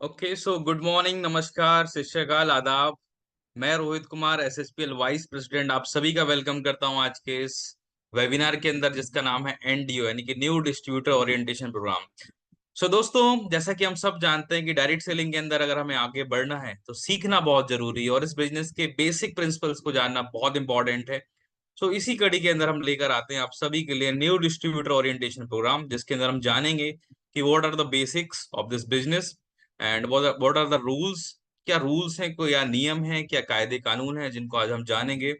Okay so good morning, नमस्कार, सत श्री अकाल, आदाब। मैं रोहित कुमार, एसएसपीएल वाइस प्रेसिडेंट, आप सभी का वेलकम करता हूं आज के इस वेबिनार के अंदर जिसका नाम है एनडीओ यानी कि न्यू डिस्ट्रीब्यूटर ओरिएंटेशन प्रोग्राम। सो दोस्तों, जैसा कि हम सब जानते हैं कि डायरेक्ट सेलिंग के अंदर अगर हमें आगे बढ़ना है तो सीखना बहुत जरूरी है और इस बिजनेस के बेसिक प्रिंसिपल्स को जानना बहुत इंपॉर्टेंट है। सो इसी कड़ी के अंदर हम लेकर आते हैं आप सभी के लिए न्यू डिस्ट्रीब्यूटर ओरिएंटेशन प्रोग्राम, जिसके अंदर हम जानेंगे कि what are the basics of this business and what are the rules. क्या रूल्स हैं, कोई या नियम है, क्या कायदे कानून है जिनको आज हम जानेंगे।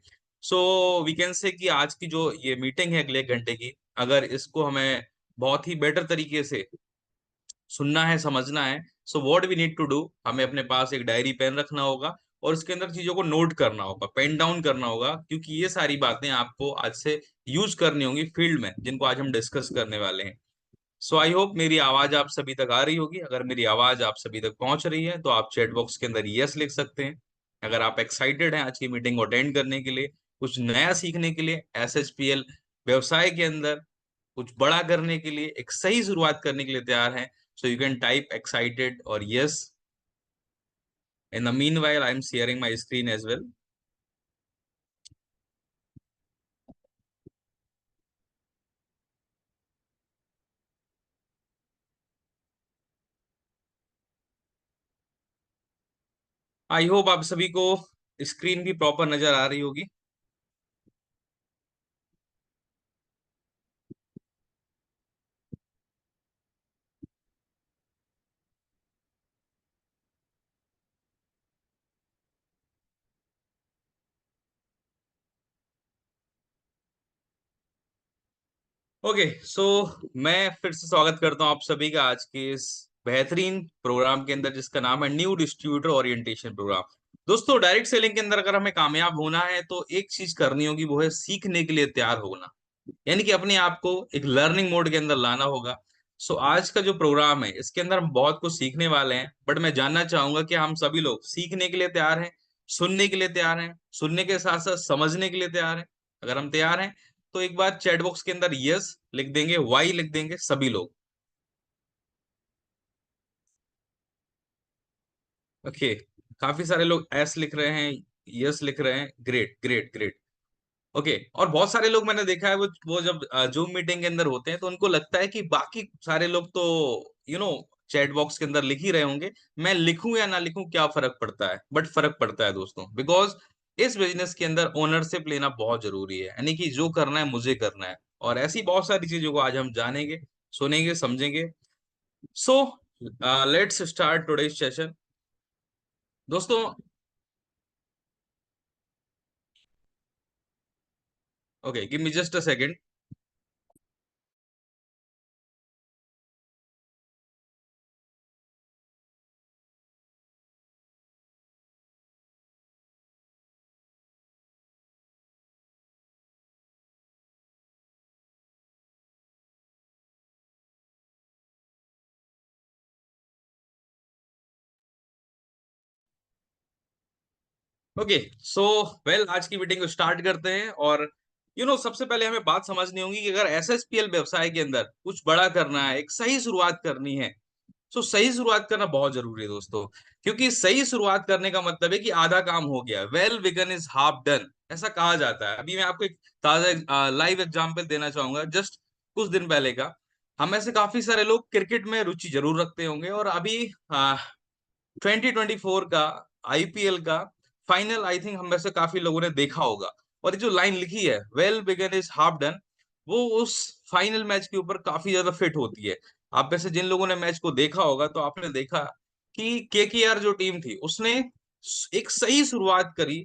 सो वी कैन से कि आज की जो ये मीटिंग है अगले 1 घंटे की, अगर इसको हमें बहुत ही बेटर तरीके से सुनना है, समझना है, so what we need to do, हमें अपने पास एक डायरी पेन रखना होगा और उसके अंदर चीजों को नोट करना होगा, पेन डाउन करना होगा, क्योंकि ये सारी बातें आपको आज से यूज करनी होंगी फील्ड में जिनको आज हम डिस्कस करने वाले हैं। सो आई होप मेरी आवाज आप सभी तक आ रही होगी। अगर मेरी आवाज आप सभी तक पहुंच रही है तो आप चैट बॉक्स के अंदर यस लिख सकते हैं। अगर आप एक्साइटेड हैं आज की मीटिंग को अटेंड करने के लिए, कुछ नया सीखने के लिए, एसएचपीएल व्यवसाय के अंदर कुछ बड़ा करने के लिए, एक सही शुरुआत करने के लिए तैयार हैं, so you can type excited और yes. In the meanwhile I am sharing my screen as well. I hope आप सभी को स्क्रीन भी प्रॉपर नजर आ रही होगी। ओके सो मैं फिर से स्वागत करता हूं आप सभी का आज के इस बेहतरीन प्रोग्राम के अंदर जिसका नाम है न्यू डिस्ट्रीब्यूटर ओरिएंटेशन प्रोग्राम। दोस्तों, डायरेक्ट सेलिंग के अंदर अगर हमें कामयाब होना है तो एक चीज करनी होगी, वो है सीखने के लिए तैयार होना, यानी कि अपने आप को एक लर्निंग मोड के अंदर लाना होगा। सो आज का जो प्रोग्राम है इसके अंदर हम बहुत कुछ सीखने वाले हैं, बट मैं जानना चाहूंगा कि हम सभी लोग सीखने के लिए तैयार हैं, सुनने के लिए तैयार हैं, सुनने के साथ साथ समझने के लिए तैयार हैं। अगर हम तैयार हैं तो एक बार चैट बॉक्स के अंदर यस लिख देंगे, वाई लिख देंगे सभी लोग। ओके, काफी सारे लोग एस लिख रहे हैं, यस लिख रहे हैं, ग्रेट ग्रेट ग्रेट। ओके, और बहुत सारे लोग मैंने देखा है वो जब जूम मीटिंग के अंदर होते हैं तो उनको लगता है कि बाकी सारे लोग तो यू नो चैट बॉक्स के अंदर लिख ही रहे होंगे, मैं लिखूं या ना लिखूं क्या फर्क पड़ता है। बट फर्क पड़ता है दोस्तों, बिकॉज इस बिजनेस के अंदर ओनरशिप लेना बहुत जरूरी है, यानी कि जो करना है मुझे करना है। और ऐसी बहुत सारी चीजों को आज हम जानेंगे, सुनेंगे, समझेंगे। So let's start today's session. दोस्तों, okay give me just a second. Okay so well, आज की मीटिंग को स्टार्ट करते हैं। और सबसे पहले हमें बात समझनी होगी कि अगर एसएसपीएल व्यवसाय के अंदर कुछ बड़ा करना है, एक सही शुरुआत करनी है, तो सही शुरुआत करना बहुत जरूरी है दोस्तों। क्योंकि सही शुरुआत करने का मतलब है कि आधा काम हो गया, well begun is half done, ऐसा कहा जाता है। अभी मैं आपको एक ताजा लाइव एग्जांपल देना चाहूंगा, जस्ट कुछ दिन पहले का। हम में से काफी सारे लोग क्रिकेट में रुचि जरूर रखते होंगे, और अभी 2024 का आईपीएल का फाइनल आई थिंक हम में से काफी लोगों ने देखा होगा। और ये जो लाइन लिखी है, well begun is half done, वो उस फाइनल मैच के ऊपर काफी ज्यादा फिट होती है। आप में से जिन लोगों ने मैच को देखा होगा तो आपने देखा कि केकेआर जो टीम थी उसने एक सही शुरुआत करी,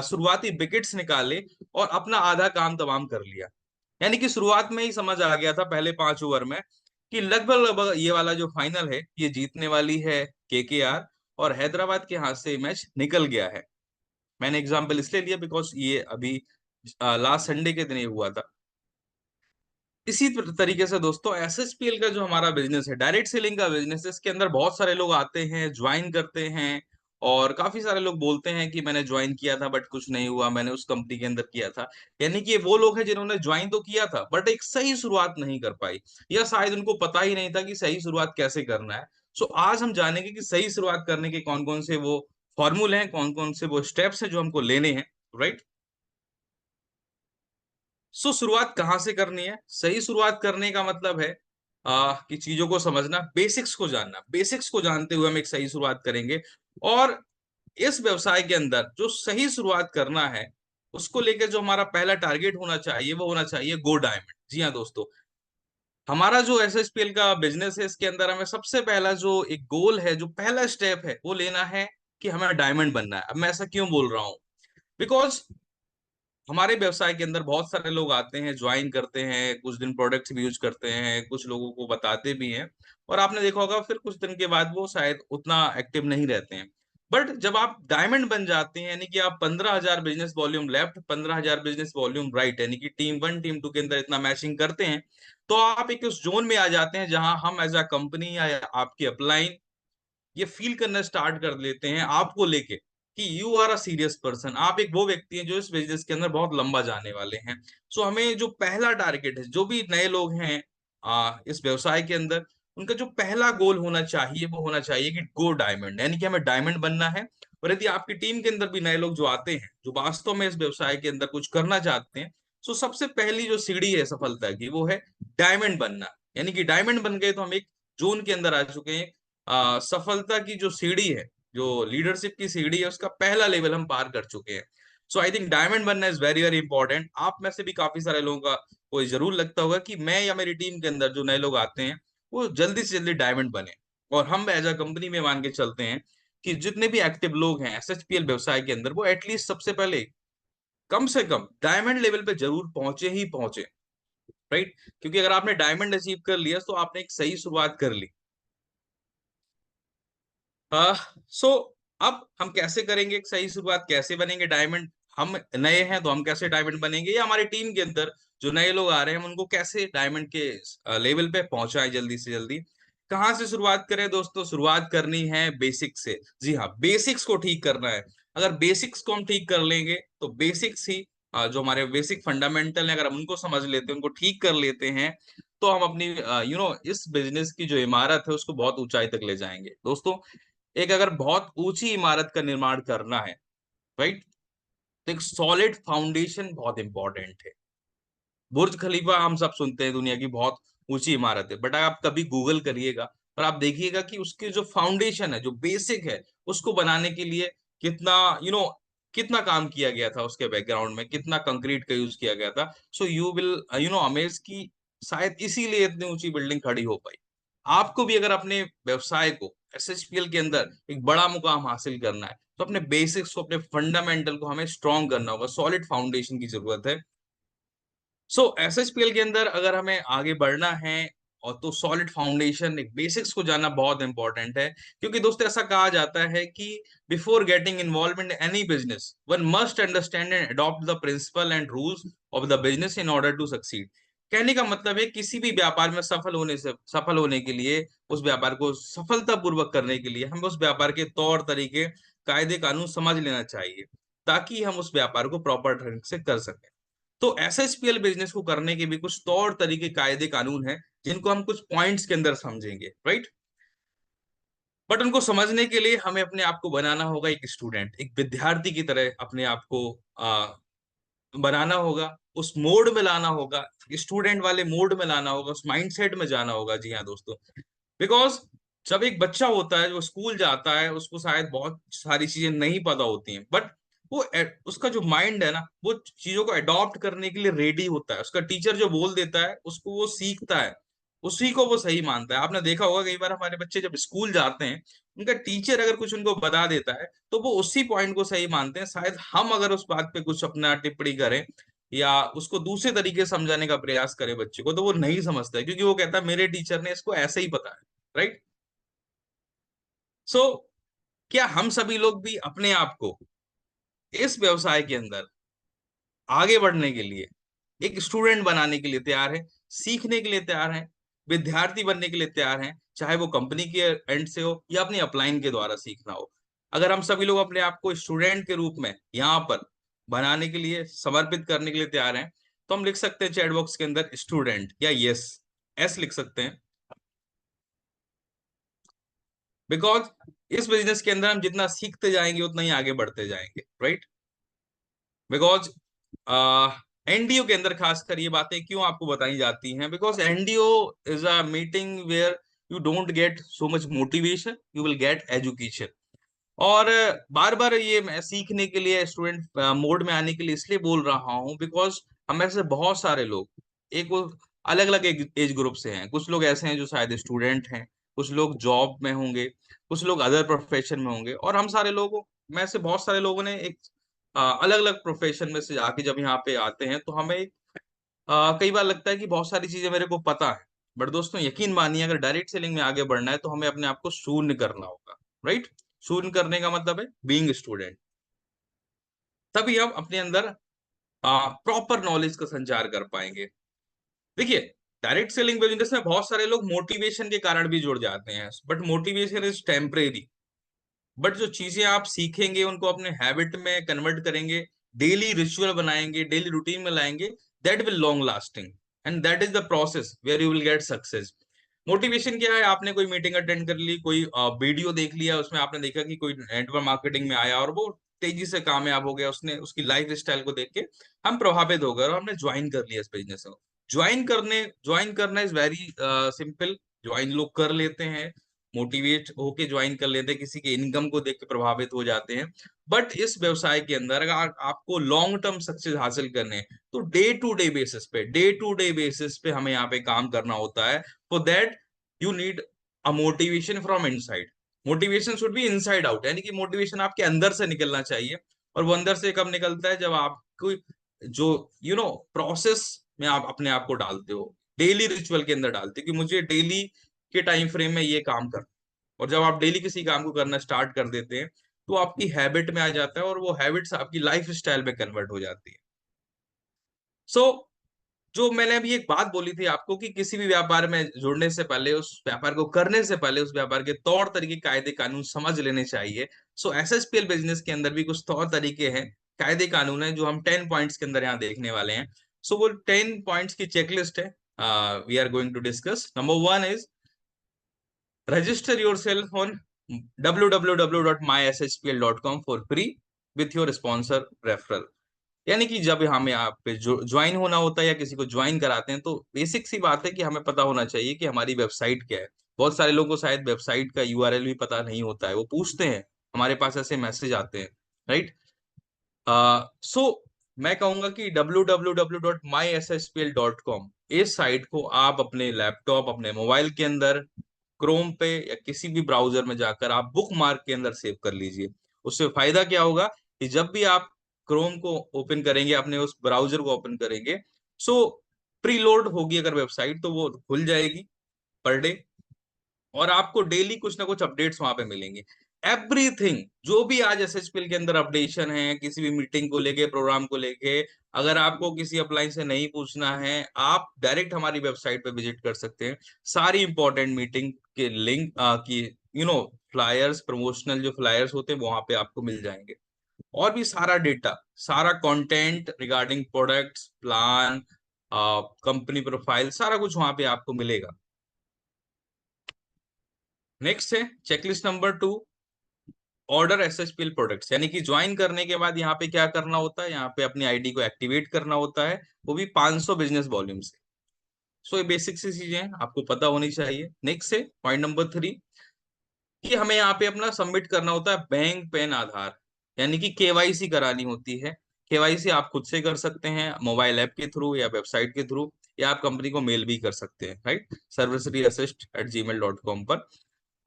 शुरुआती विकेट्स निकाले और अपना आधा काम तमाम कर लिया। यानी कि शुरुआत में ही समझ आ गया था पहले 5 ओवर में कि लगभग लगभग ये वाला जो फाइनल है ये जीतने वाली है केकेआर, और हैदराबाद के हाथ से ये मैच निकल गया है। मैंने एग्जांपल इसलिए लिया बिकॉज ये अभी लास्ट संडे के दिन ये हुआ था। इसी तरीके से दोस्तों, एसएसपीएल का जो हमारा बिजनेस है, डायरेक्ट सेलिंग का बिजनेस है, इसके अंदर बहुत सारे लोग आते हैं, ज्वाइन करते हैं, और काफी सारे लोग बोलते हैं कि मैंने ज्वाइन किया था बट कुछ नहीं हुआ, मैंने उस कंपनी के अंदर किया था। यानी कि ये वो लोग हैं जिन्होंने ज्वाइन तो किया था बट एक सही शुरुआत नहीं कर पाई, या शायद उनको पता ही नहीं था कि सही शुरुआत कैसे करना है। सो आज हम जानेंगे कि सही शुरुआत करने के कौन कौन से वो फॉर्मूले हैं, कौन कौन से वो स्टेप्स हैं जो हमको लेने हैं, राइट। सो शुरुआत कहाँ से करनी है? सही शुरुआत करने का मतलब है कि चीजों को समझना, बेसिक्स को जानना। बेसिक्स को जानते हुए हम एक सही शुरुआत करेंगे। और इस व्यवसाय के अंदर जो सही शुरुआत करना है, उसको लेकर जो हमारा पहला टारगेट होना चाहिए वो होना चाहिए गो डायमंड। जी हाँ दोस्तों, हमारा जो एसएसपीएल का बिजनेस है, इसके अंदर हमें सबसे पहला जो एक गोल है, जो पहला स्टेप है, वो लेना है कि हमें डायमंड बनना है। अब मैं ऐसा क्यों बोल रहा हूँ? बिकॉज हमारे व्यवसाय के अंदर बहुत सारे लोग आते हैं, ज्वाइन करते हैं, कुछ दिन प्रोडक्ट्स भी यूज करते हैं, कुछ लोगों को बताते भी हैं, और आपने देखा होगा फिर कुछ दिन के बाद वो शायद उतना एक्टिव नहीं रहते हैं। बट जब आप डायमंड बन जाते हैं, यानी कि आप 15,000 business volume left, 15,000 business volume right, यानी कि टीम 1 टीम 2 के अंदर इतना मैचिंग करते हैं, तो आप एक उस जोन में आ जाते हैं जहां हम एज अ कंपनी या आपकी अपलाइन ये फील करना स्टार्ट कर लेते हैं आपको लेके कि you are a serious person. आप एक वो व्यक्ति हैं जो इस बिजनेस के अंदर बहुत लंबा जाने वाले हैं। सो हमें जो पहला टारगेट है, जो भी नए लोग हैं इस व्यवसाय के अंदर, उनका जो पहला गोल होना चाहिए वो होना चाहिए कि गो डायमंड, यानी कि हमें डायमंड बनना है। और यदि आपकी टीम के अंदर भी नए लोग जो आते हैं, जो वास्तव में इस व्यवसाय के अंदर कुछ करना चाहते हैं, तो सबसे पहली जो सीढ़ी है सफलता की, वो है डायमंड बनना। यानी कि डायमंड बन गए तो हम एक जोन के अंदर आ चुके हैं। सफलता की जो सीढ़ी है, जो लीडरशिप की सीढ़ी है, उसका पहला लेवल हम पार कर चुके हैं। सो आई थिंक डायमंड बनना इज वेरी वेरी इंपॉर्टेंट। आप में से भी काफी सारे लोगों का को जरूर लगता होगा कि मैं या मेरी टीम के अंदर जो नए लोग आते हैं, वो जल्दी से जल्दी डायमंड बने। और हम एज अ कंपनी में मान के चलते हैं कि जितने भी एक्टिव लोग हैं एसएचपीएल व्यवसाय के अंदर, वो एटलीस्ट सबसे पहले कम से कम डायमंड लेवल पे जरूर पहुंचे ही पहुंचे, राइट। क्योंकि अगर आपने डायमंड अचीव कर लिया तो आपने एक सही शुरुआत कर ली। सो अब हम कैसे करेंगे एक सही शुरुआत, कैसे बनेंगे डायमंड? हम नए हैं तो हम कैसे डायमंड बनेंगे, या हमारी टीम के अंदर जो नए लोग आ रहे हैं हम उनको कैसे डायमंड के लेवल पे पहुंचाएं जल्दी से जल्दी? कहाँ से शुरुआत करें दोस्तों? शुरुआत करनी है बेसिक्स से। जी हाँ, बेसिक्स को ठीक करना है। अगर बेसिक्स को हम ठीक कर लेंगे तो बेसिक्स ही जो हमारे बेसिक फंडामेंटल है, अगर हम उनको समझ लेते हैं, उनको ठीक कर लेते हैं, तो हम अपनी इस बिजनेस की जो इमारत है उसको बहुत ऊंचाई तक ले जाएंगे दोस्तों। एक अगर बहुत ऊंची इमारत का निर्माण करना है, राइट, तो एक सॉलिड फाउंडेशन बहुत इंपॉर्टेंट है। बुर्ज खलीफा हम सब सुनते हैं, दुनिया की बहुत ऊंची इमारत है, बट आप कभी गूगल करिएगा और आप देखिएगा कि उसकी जो फाउंडेशन है, जो बेसिक है, उसको बनाने के लिए कितना यू नो कितना काम किया गया था, उसके बैकग्राउंड में कितना कंक्रीट का यूज किया गया था। सो यू विल अमेज की शायद इसीलिए इतनी ऊंची बिल्डिंग खड़ी हो पाई। आपको भी अगर अपने व्यवसाय को एसएचपीएल के अंदर एक बड़ा मुकाम हासिल करना है, तो अपने बेसिक्स को, अपने फंडामेंटल को हमें स्ट्रॉन्ग करना होगा। सॉलिड फाउंडेशन की जरूरत है। सो एसएचपीएल के अंदर अगर हमें आगे बढ़ना है, और तो सॉलिड फाउंडेशन, एक बेसिक्स को जानना बहुत इंपॉर्टेंट है। क्योंकि दोस्तों ऐसा कहा जाता है कि before getting involve in any business, one must understand and adopt the principle and rules of the business in order to succeed. कहने का मतलब है किसी भी व्यापार में सफल होने के लिए, उस व्यापार को सफलता पूर्वक करने के लिए, हमें उस व्यापार के तौर तरीके, कायदे कानून समझ लेना चाहिए, ताकि हम उस व्यापार को प्रॉपर ढंग से कर सकें। तो एसएचपीएल बिजनेस को करने के भी कुछ तौर तरीके, कायदे कानून हैं, जिनको हम कुछ पॉइंट्स के अंदर समझेंगे, राइट। बट उनको समझने के लिए हमें अपने आप को बनाना होगा एक स्टूडेंट, एक विद्यार्थी की तरह अपने आप को बनाना होगा, उस मोड में लाना होगा, स्टूडेंट वाले मोड में लाना होगा, उस माइंडसेट में जाना होगा। जी हाँ दोस्तों, बिकॉज जब एक बच्चा होता है जो स्कूल जाता है, उसको शायद बहुत सारी चीजें नहीं पता होती हैं, बट उसका जो माइंड है ना, वो चीजों को अडॉप्ट करने के लिए रेडी होता है। उसका टीचर जो बोल देता है उसको वो सीखता है, उसी को वो सही मानता है। आपने देखा होगा कई बार हमारे बच्चे जब स्कूल जाते हैं, उनका टीचर अगर कुछ उनको बता देता है तो वो उसी पॉइंट को सही मानते हैं। शायद हम अगर उस बात पे कुछ अपना टिप्पणी करें या उसको दूसरे तरीके से समझाने का प्रयास करें बच्चे को, तो वो नहीं समझता है, क्योंकि वो कहता है मेरे टीचर ने इसको ऐसे ही बताया, राइट। सो क्या हम सभी लोग भी अपने आप को इस व्यवसाय के अंदर आगे बढ़ने के लिए एक स्टूडेंट बनाने के लिए तैयार है, सीखने के लिए तैयार है, विद्यार्थी बनने के लिए तैयार हैं, चाहे वो कंपनी के एंड से हो या अपनी अपलाइन के द्वारा सीखना हो? अगर हम सभी लोग अपने आप को स्टूडेंट के रूप में यहाँ पर बनाने के लिए, समर्पित करने के लिए तैयार हैं, तो हम लिख सकते हैं चैट बॉक्स के अंदर स्टूडेंट या यस, एस लिख सकते हैं। बिकॉज इस बिजनेस के अंदर हम जितना सीखते जाएंगे उतना ही आगे बढ़ते जाएंगे, राइट। बिकॉज एनडीओ के अंदर खासकर ये बातें क्यों आपको बताई जाती हैं, because NDO is a meeting where you don't get so much motivation, you will get education. और बार बार ये मैं सीखने के लिए, स्टूडेंट मोड में आने के लिए इसलिए बोल रहा हूँ, बिकॉज हम में से बहुत सारे लोग एक अलग अलग एज ग्रुप से हैं। कुछ लोग ऐसे हैं जो शायद स्टूडेंट हैं, कुछ लोग जॉब में होंगे, कुछ लोग अदर प्रोफेशन में होंगे, और हम सारे लोगों में से बहुत सारे लोगों ने एक अलग अलग प्रोफेशन में से आके जब यहाँ पे आते हैं तो हमें कई बार लगता है कि बहुत सारी चीजें मेरे को पता है। बट दोस्तों यकीन मानिए, अगर डायरेक्ट सेलिंग में आगे बढ़ना है तो हमें अपने आप को शून्य करना होगा, राइट। शून्य करने का मतलब है बीइंग स्टूडेंट। तभी हम अपने अंदर प्रॉपर नॉलेज का संचार कर पाएंगे। देखिए, डायरेक्ट सेलिंग बिजनेस में बहुत सारे लोग मोटिवेशन के कारण भी जुड़ जाते हैं, but motivation is temporary. But जो चीजें आप सीखेंगे उनको अपने हैबिट में कन्वर्ट करेंगे, डेली रिचुअल बनाएंगे, डेली रूटीन में लाएंगे, that will long lasting, and that is the process where you will get success. Motivation क्या है? आपने कोई मीटिंग अटेंड कर ली, कोई वीडियो देख लिया, उसमें आपने देखा कि कोई नेटवर्क मार्केटिंग में आया और वो तेजी से कामयाब हो गया, उसने उसकी लाइफ स्टाइल को देख के हम प्रभावित हो गए और हमने ज्वाइन कर लिया इस बिजनेस को। ज्वाइन करना इज वेरी सिंपल। ज्वाइन लोग कर लेते हैं, मोटिवेट होके ज्वाइन कर लेते हैं, किसी के इनकम को देख के प्रभावित हो जाते हैं। बट इस व्यवसाय के अंदर अगर आपको लॉन्ग टर्म सक्सेस हासिल करने हैं तो डे टू डे बेसिस पे हमें यहाँ पे काम करना होता है। For that you need a motivation from inside. Motivation should be inside out, यानी कि मोटिवेशन आपके अंदर से निकलना चाहिए। और वो अंदर से कब निकलता है? जब आपको जो प्रोसेस में आप अपने आप को डालते हो, डेली रिचुअल के अंदर डालते हो कि मुझे डेली के टाइम फ्रेम में ये काम करना। और जब आप डेली किसी काम को करना स्टार्ट कर देते हैं तो आपकी हैबिट में आ जाता है और वो हैबिट्स आपकी लाइफ स्टाइल में कन्वर्ट हो जाती है। सो जो मैंने अभी एक बात बोली थी आपको कि किसी भी व्यापार में जुड़ने से पहले, उस व्यापार को करने से पहले, उस व्यापार के तौर तरीके, कायदे कानून समझ लेने चाहिए। सो एसएसपीएल बिजनेस के अंदर भी कुछ तौर तरीके हैं, कायदे कानून है, जो हम 10 पॉइंट्स के अंदर यहाँ देखने वाले हैं। सो वो 10 पॉइंट्स की चेकलिस्ट है, we are going to discuss. Number 1 is register yourself on www.myshpl.com for free with your sponsor referral। यानी कि जब हमें यहाँ पे ज्वाइन होना होता है या किसी को ज्वाइन कराते हैं तो बेसिक सी बात है कि हमें पता होना चाहिए कि हमारी वेबसाइट क्या है। बहुत सारे लोगों को शायद वेबसाइट का यूआरएल भी पता नहीं होता है, वो पूछते हैं, हमारे पास ऐसे मैसेज आते हैं, राइट। सो मैं कहूंगा कि www.myshspl.com इस साइट को आप अपने लैपटॉप, अपने मोबाइल के अंदर क्रोम पे या किसी भी ब्राउजर में जाकर आप बुक मार्क के अंदर सेव कर लीजिए। उससे फायदा क्या होगा कि जब भी आप क्रोम को ओपन करेंगे, अपने उस ब्राउजर को ओपन करेंगे, सो प्रीलोड होगी अगर वेबसाइट तो वो खुल जाएगी पर डे, और आपको डेली कुछ ना कुछ अपडेट्स वहां पे मिलेंगे। एवरीथिंग जो भी आज एसएचपीएल के अंदर अपडेशन है, किसी भी मीटिंग को लेके, प्रोग्राम को लेके, अगर आपको किसी अपलाइन से नहीं पूछना है, आप डायरेक्ट हमारी वेबसाइट पे विजिट कर सकते हैं। सारी इंपॉर्टेंट मीटिंग के लिंक की फ्लायर्स, प्रमोशनल जो फ्लायर्स होते हैं वो वहां पे आपको मिल जाएंगे। और भी सारा डेटा, सारा content regarding products, plan, company profile, सारा कुछ वहां पे आपको मिलेगा। नेक्स्ट है चेकलिस्ट नंबर 2, ऑर्डर एसएचपीएल प्रोडक्ट्स। यानी कि ज्वाइन करने के बाद यहाँ पे क्या करना होता है? यहाँ पे अपनी आईडी को एक्टिवेट करना होता है, वो भी 500 बिजनेस वॉल्यूम से। सो ये बेसिक सी चीजें हैं, आपको पता होनी चाहिए। नेक्स्ट है पॉइंट नंबर 3 कि हमें यहाँ पे अपना सबमिट करना होता है बैंक, पैन, आधार, यानी कि केवाईसी करानी होती है। केवाईसी आप खुद से कर सकते हैं, मोबाइल ऐप के थ्रू या वेबसाइट के थ्रू, या आप कंपनी को मेल भी कर सकते हैं, राइट, servicereassist@gmail.com पर।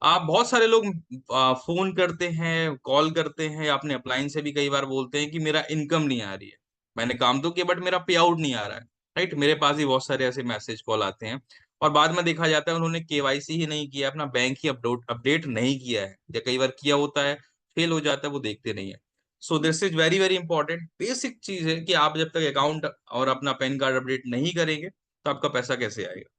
आप बहुत सारे लोग फोन करते हैं, कॉल करते हैं, या अपने अपलाइन से भी कई बार बोलते हैं कि मेरा इनकम नहीं आ रही है, मैंने काम तो किया बट मेरा पे आउट नहीं आ रहा है, राइट। मेरे पास भी बहुत सारे ऐसे मैसेज कॉल आते हैं, और बाद में देखा जाता है उन्होंने केवाईसी ही नहीं किया, अपना बैंक ही अपडेट अपडेट नहीं किया है, या कई बार किया होता है, फेल हो जाता है, वो देखते नहीं है। So this is very very important, basic चीज है कि आप जब तक अकाउंट और अपना पैन कार्ड अपडेट नहीं करेंगे तो आपका पैसा कैसे आएगा।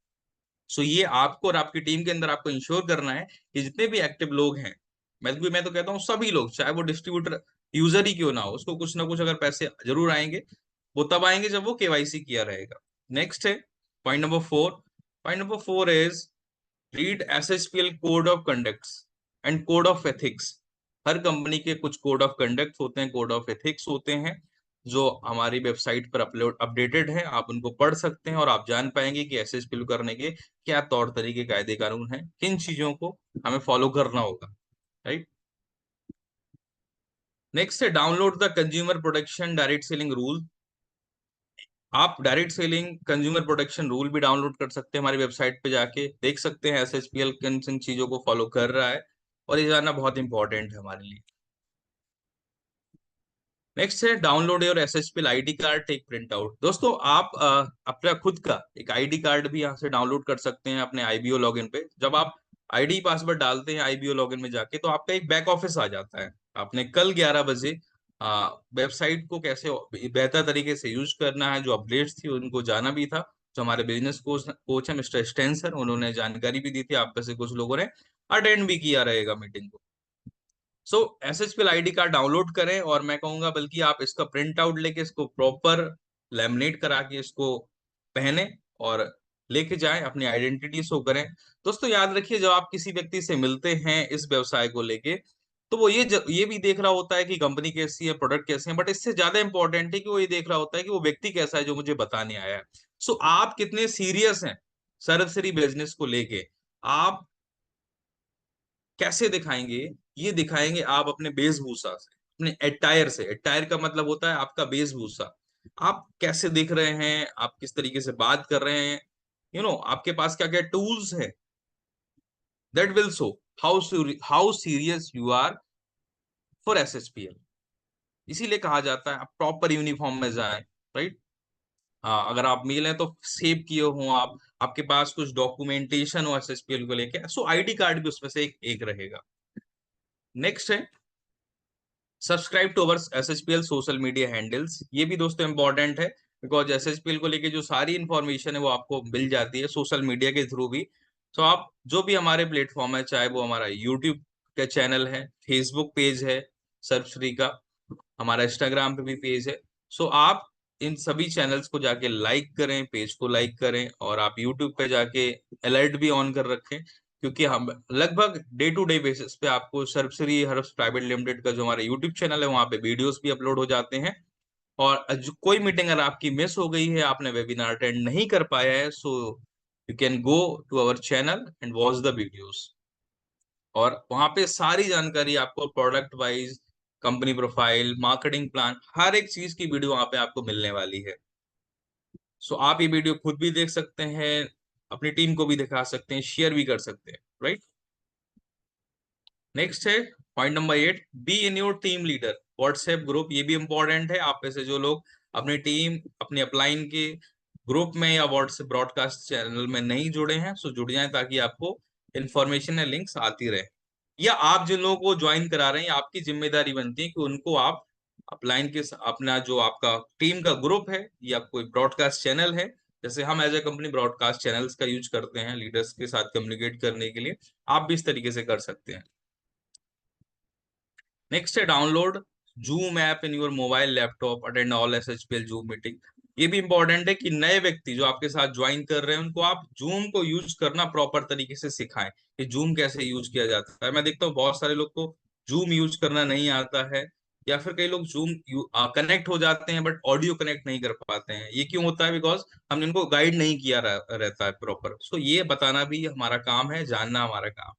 सो ये आपको और आपकी टीम के अंदर आपको इंश्योर करना है कि जितने भी एक्टिव लोग हैं, मैं तो कहता हूँ सभी लोग, चाहे वो डिस्ट्रीब्यूटर यूजर ही क्यों ना हो, उसको कुछ ना कुछ अगर पैसे जरूर आएंगे, वो तब आएंगे जब वो केवाईसी किया रहेगा। नेक्स्ट है point number 4। Point number 4 is read SHPL code of conducts. And code of ethics. हर कंपनी के कुछ कोड ऑफ कंडक्ट होते हैं, कोड ऑफ एथिक्स होते हैं, जो हमारी वेबसाइट पर अपडेटेड है। आप उनको पढ़ सकते हैं और आप जान पाएंगे कि एसएसपीएल करने के क्या तौर तरीके, कायदे कानून हैं, किन चीजों को हमें फॉलो करना होगा, राइट। नेक्स्ट है download the consumer protection direct selling rule. आप direct selling consumer protection rule भी डाउनलोड कर सकते हैं, हमारी वेबसाइट पे जाके देख सकते हैं एसएचपीएल किन किन चीजों को फॉलो कर रहा है, और ये जानना बहुत इंपॉर्टेंट है हमारे लिए। नेक्स्ट है download your SHPL ID card, take print out. दोस्तों आप अपना खुद का एक आईडी कार्ड भी यहाँ से डाउनलोड कर सकते हैं अपने आईबीओ लॉगिन पे। जब आप आईडी पासवर्ड डालते हैं आईबीओ लॉगिन में जाके, तो आपका एक बैक ऑफिस आ जाता है। आपने कल 11 बजे वेबसाइट को कैसे बेहतर तरीके से यूज करना है, जो अपडेट्स थी उनको जाना भी था। जो हमारे बिजनेस कोच कोच है मिस्टर स्टेंसर, उन्होंने जानकारी भी दी थी, आप में से कुछ लोगों ने अटेंड भी किया रहेगा मीटिंग को। सो एसएचपीएल आईडी कार्ड डाउनलोड करें, और मैं कहूंगा बल्कि आप इसका प्रिंट आउट लेके इसको प्रॉपर लैमिनेट करा के इसको पहने और लेके जाएं, अपनी आइडेंटिटी शो करें। दोस्तों याद रखिए, जब आप किसी व्यक्ति से मिलते हैं इस व्यवसाय को लेके, तो वो ये भी देख रहा होता है कि कंपनी कैसी है, प्रोडक्ट कैसे हैं, बट इससे ज्यादा इंपॉर्टेंट है कि वो ये देख रहा होता है कि वो व्यक्ति कैसा है जो मुझे बताने आया है। सो आप कितने सीरियस हैं सर्वसरी बिजनेस को लेके, आप कैसे दिखाएंगे, ये दिखाएंगे आप अपने वेशभूषा से, अपने अटायर से। अटायर का मतलब होता है आपका वेशभूषा। आप कैसे दिख रहे हैं, आप किस तरीके से बात कर रहे हैं, आपके पास क्या क्या टूल्स है, that will show how serious you are for SHPL. इसीलिए कहा जाता है आप प्रॉपर यूनिफॉर्म में जाएं, राइट। अगर आप मेल हैं तो सेव किए हो आप, आपके पास कुछ डॉक्यूमेंटेशन हो एसएचपीएल को लेके, सो आईडी कार्ड भी उसमें से एक रहेगा। नेक्स्ट है subscribe to our SHPL social media handles. ये भी दोस्तों इंपॉर्टेंट है, बिकॉज एसएचपीएल को लेके जो सारी इंफॉर्मेशन है वो आपको मिल जाती है सोशल मीडिया के थ्रू भी। तो आप जो भी हमारे प्लेटफॉर्म है, चाहे वो हमारा यूट्यूब का चैनल है, फेसबुक पेज है सर्वश्री का, हमारा इंस्टाग्राम पे भी पेज है, सो आप इन सभी चैनल्स को जाके लाइक करें, पेज को लाइक करें, और आप यूट्यूब पे जाके अलर्ट भी ऑन कर रखें, क्योंकि हम लगभग डे टू डे बेसिस पे आपको सर्वश्री हर्ब्स प्राइवेट लिमिटेड का जो हमारा यूट्यूब चैनल है वहां पे वीडियोस भी अपलोड हो जाते हैं। और कोई मीटिंग अगर आपकी मिस हो गई है, आपने वेबिनार अटेंड नहीं कर पाया है, so you can go to our channel and watch the videos, और वहां पे सारी जानकारी आपको product wise, company profile, marketing plan, हर एक चीज की वीडियो वहां पे आपको मिलने वाली है। सो आप ये वीडियो खुद भी देख सकते हैं, अपनी टीम को भी दिखा सकते हैं, शेयर भी कर सकते हैं, राइट। नेक्स्ट है point number 8, be in your team leader WhatsApp group. ये भी इंपॉर्टेंट है, आप में से जो लोग अपनी टीम, अपने अपलाइन के ग्रुप में या व्हाट्सएप ब्रॉडकास्ट चैनल में नहीं जुड़े हैं, सो जुड़ जाएं, ताकि आपको इन्फॉर्मेशन या लिंक्स आती रहे। या आप जिन लोगों को ज्वाइन करा रहे हैं, आपकी जिम्मेदारी बनती है कि उनको आप अपलाइन के अपना जो आपका टीम का ग्रुप है या कोई ब्रॉडकास्ट चैनल है, जैसे हम as a company broadcast channels का यूज करते हैं लीडर्स के साथ कम्युनिकेट करने के लिए, आप भी इस तरीके से कर सकते हैं। नेक्स्ट है download Zoom app in your mobile laptop, attend all SHPL Zoom meeting. ये भी इंपॉर्टेंट है कि नए व्यक्ति जो आपके साथ ज्वाइन कर रहे हैं उनको आप जूम को यूज करना प्रॉपर तरीके से सिखाएं, कि जूम कैसे यूज किया जाता है। मैं देखता हूँ बहुत सारे लोग को जूम यूज करना नहीं आता है, या फिर कई लोग जूम कनेक्ट हो जाते हैं बट ऑडियो कनेक्ट नहीं कर पाते हैं। ये क्यों होता है? बिकॉज हमने इनको गाइड नहीं किया रहता है प्रॉपर। सो ये बताना भी हमारा काम है, जानना हमारा काम।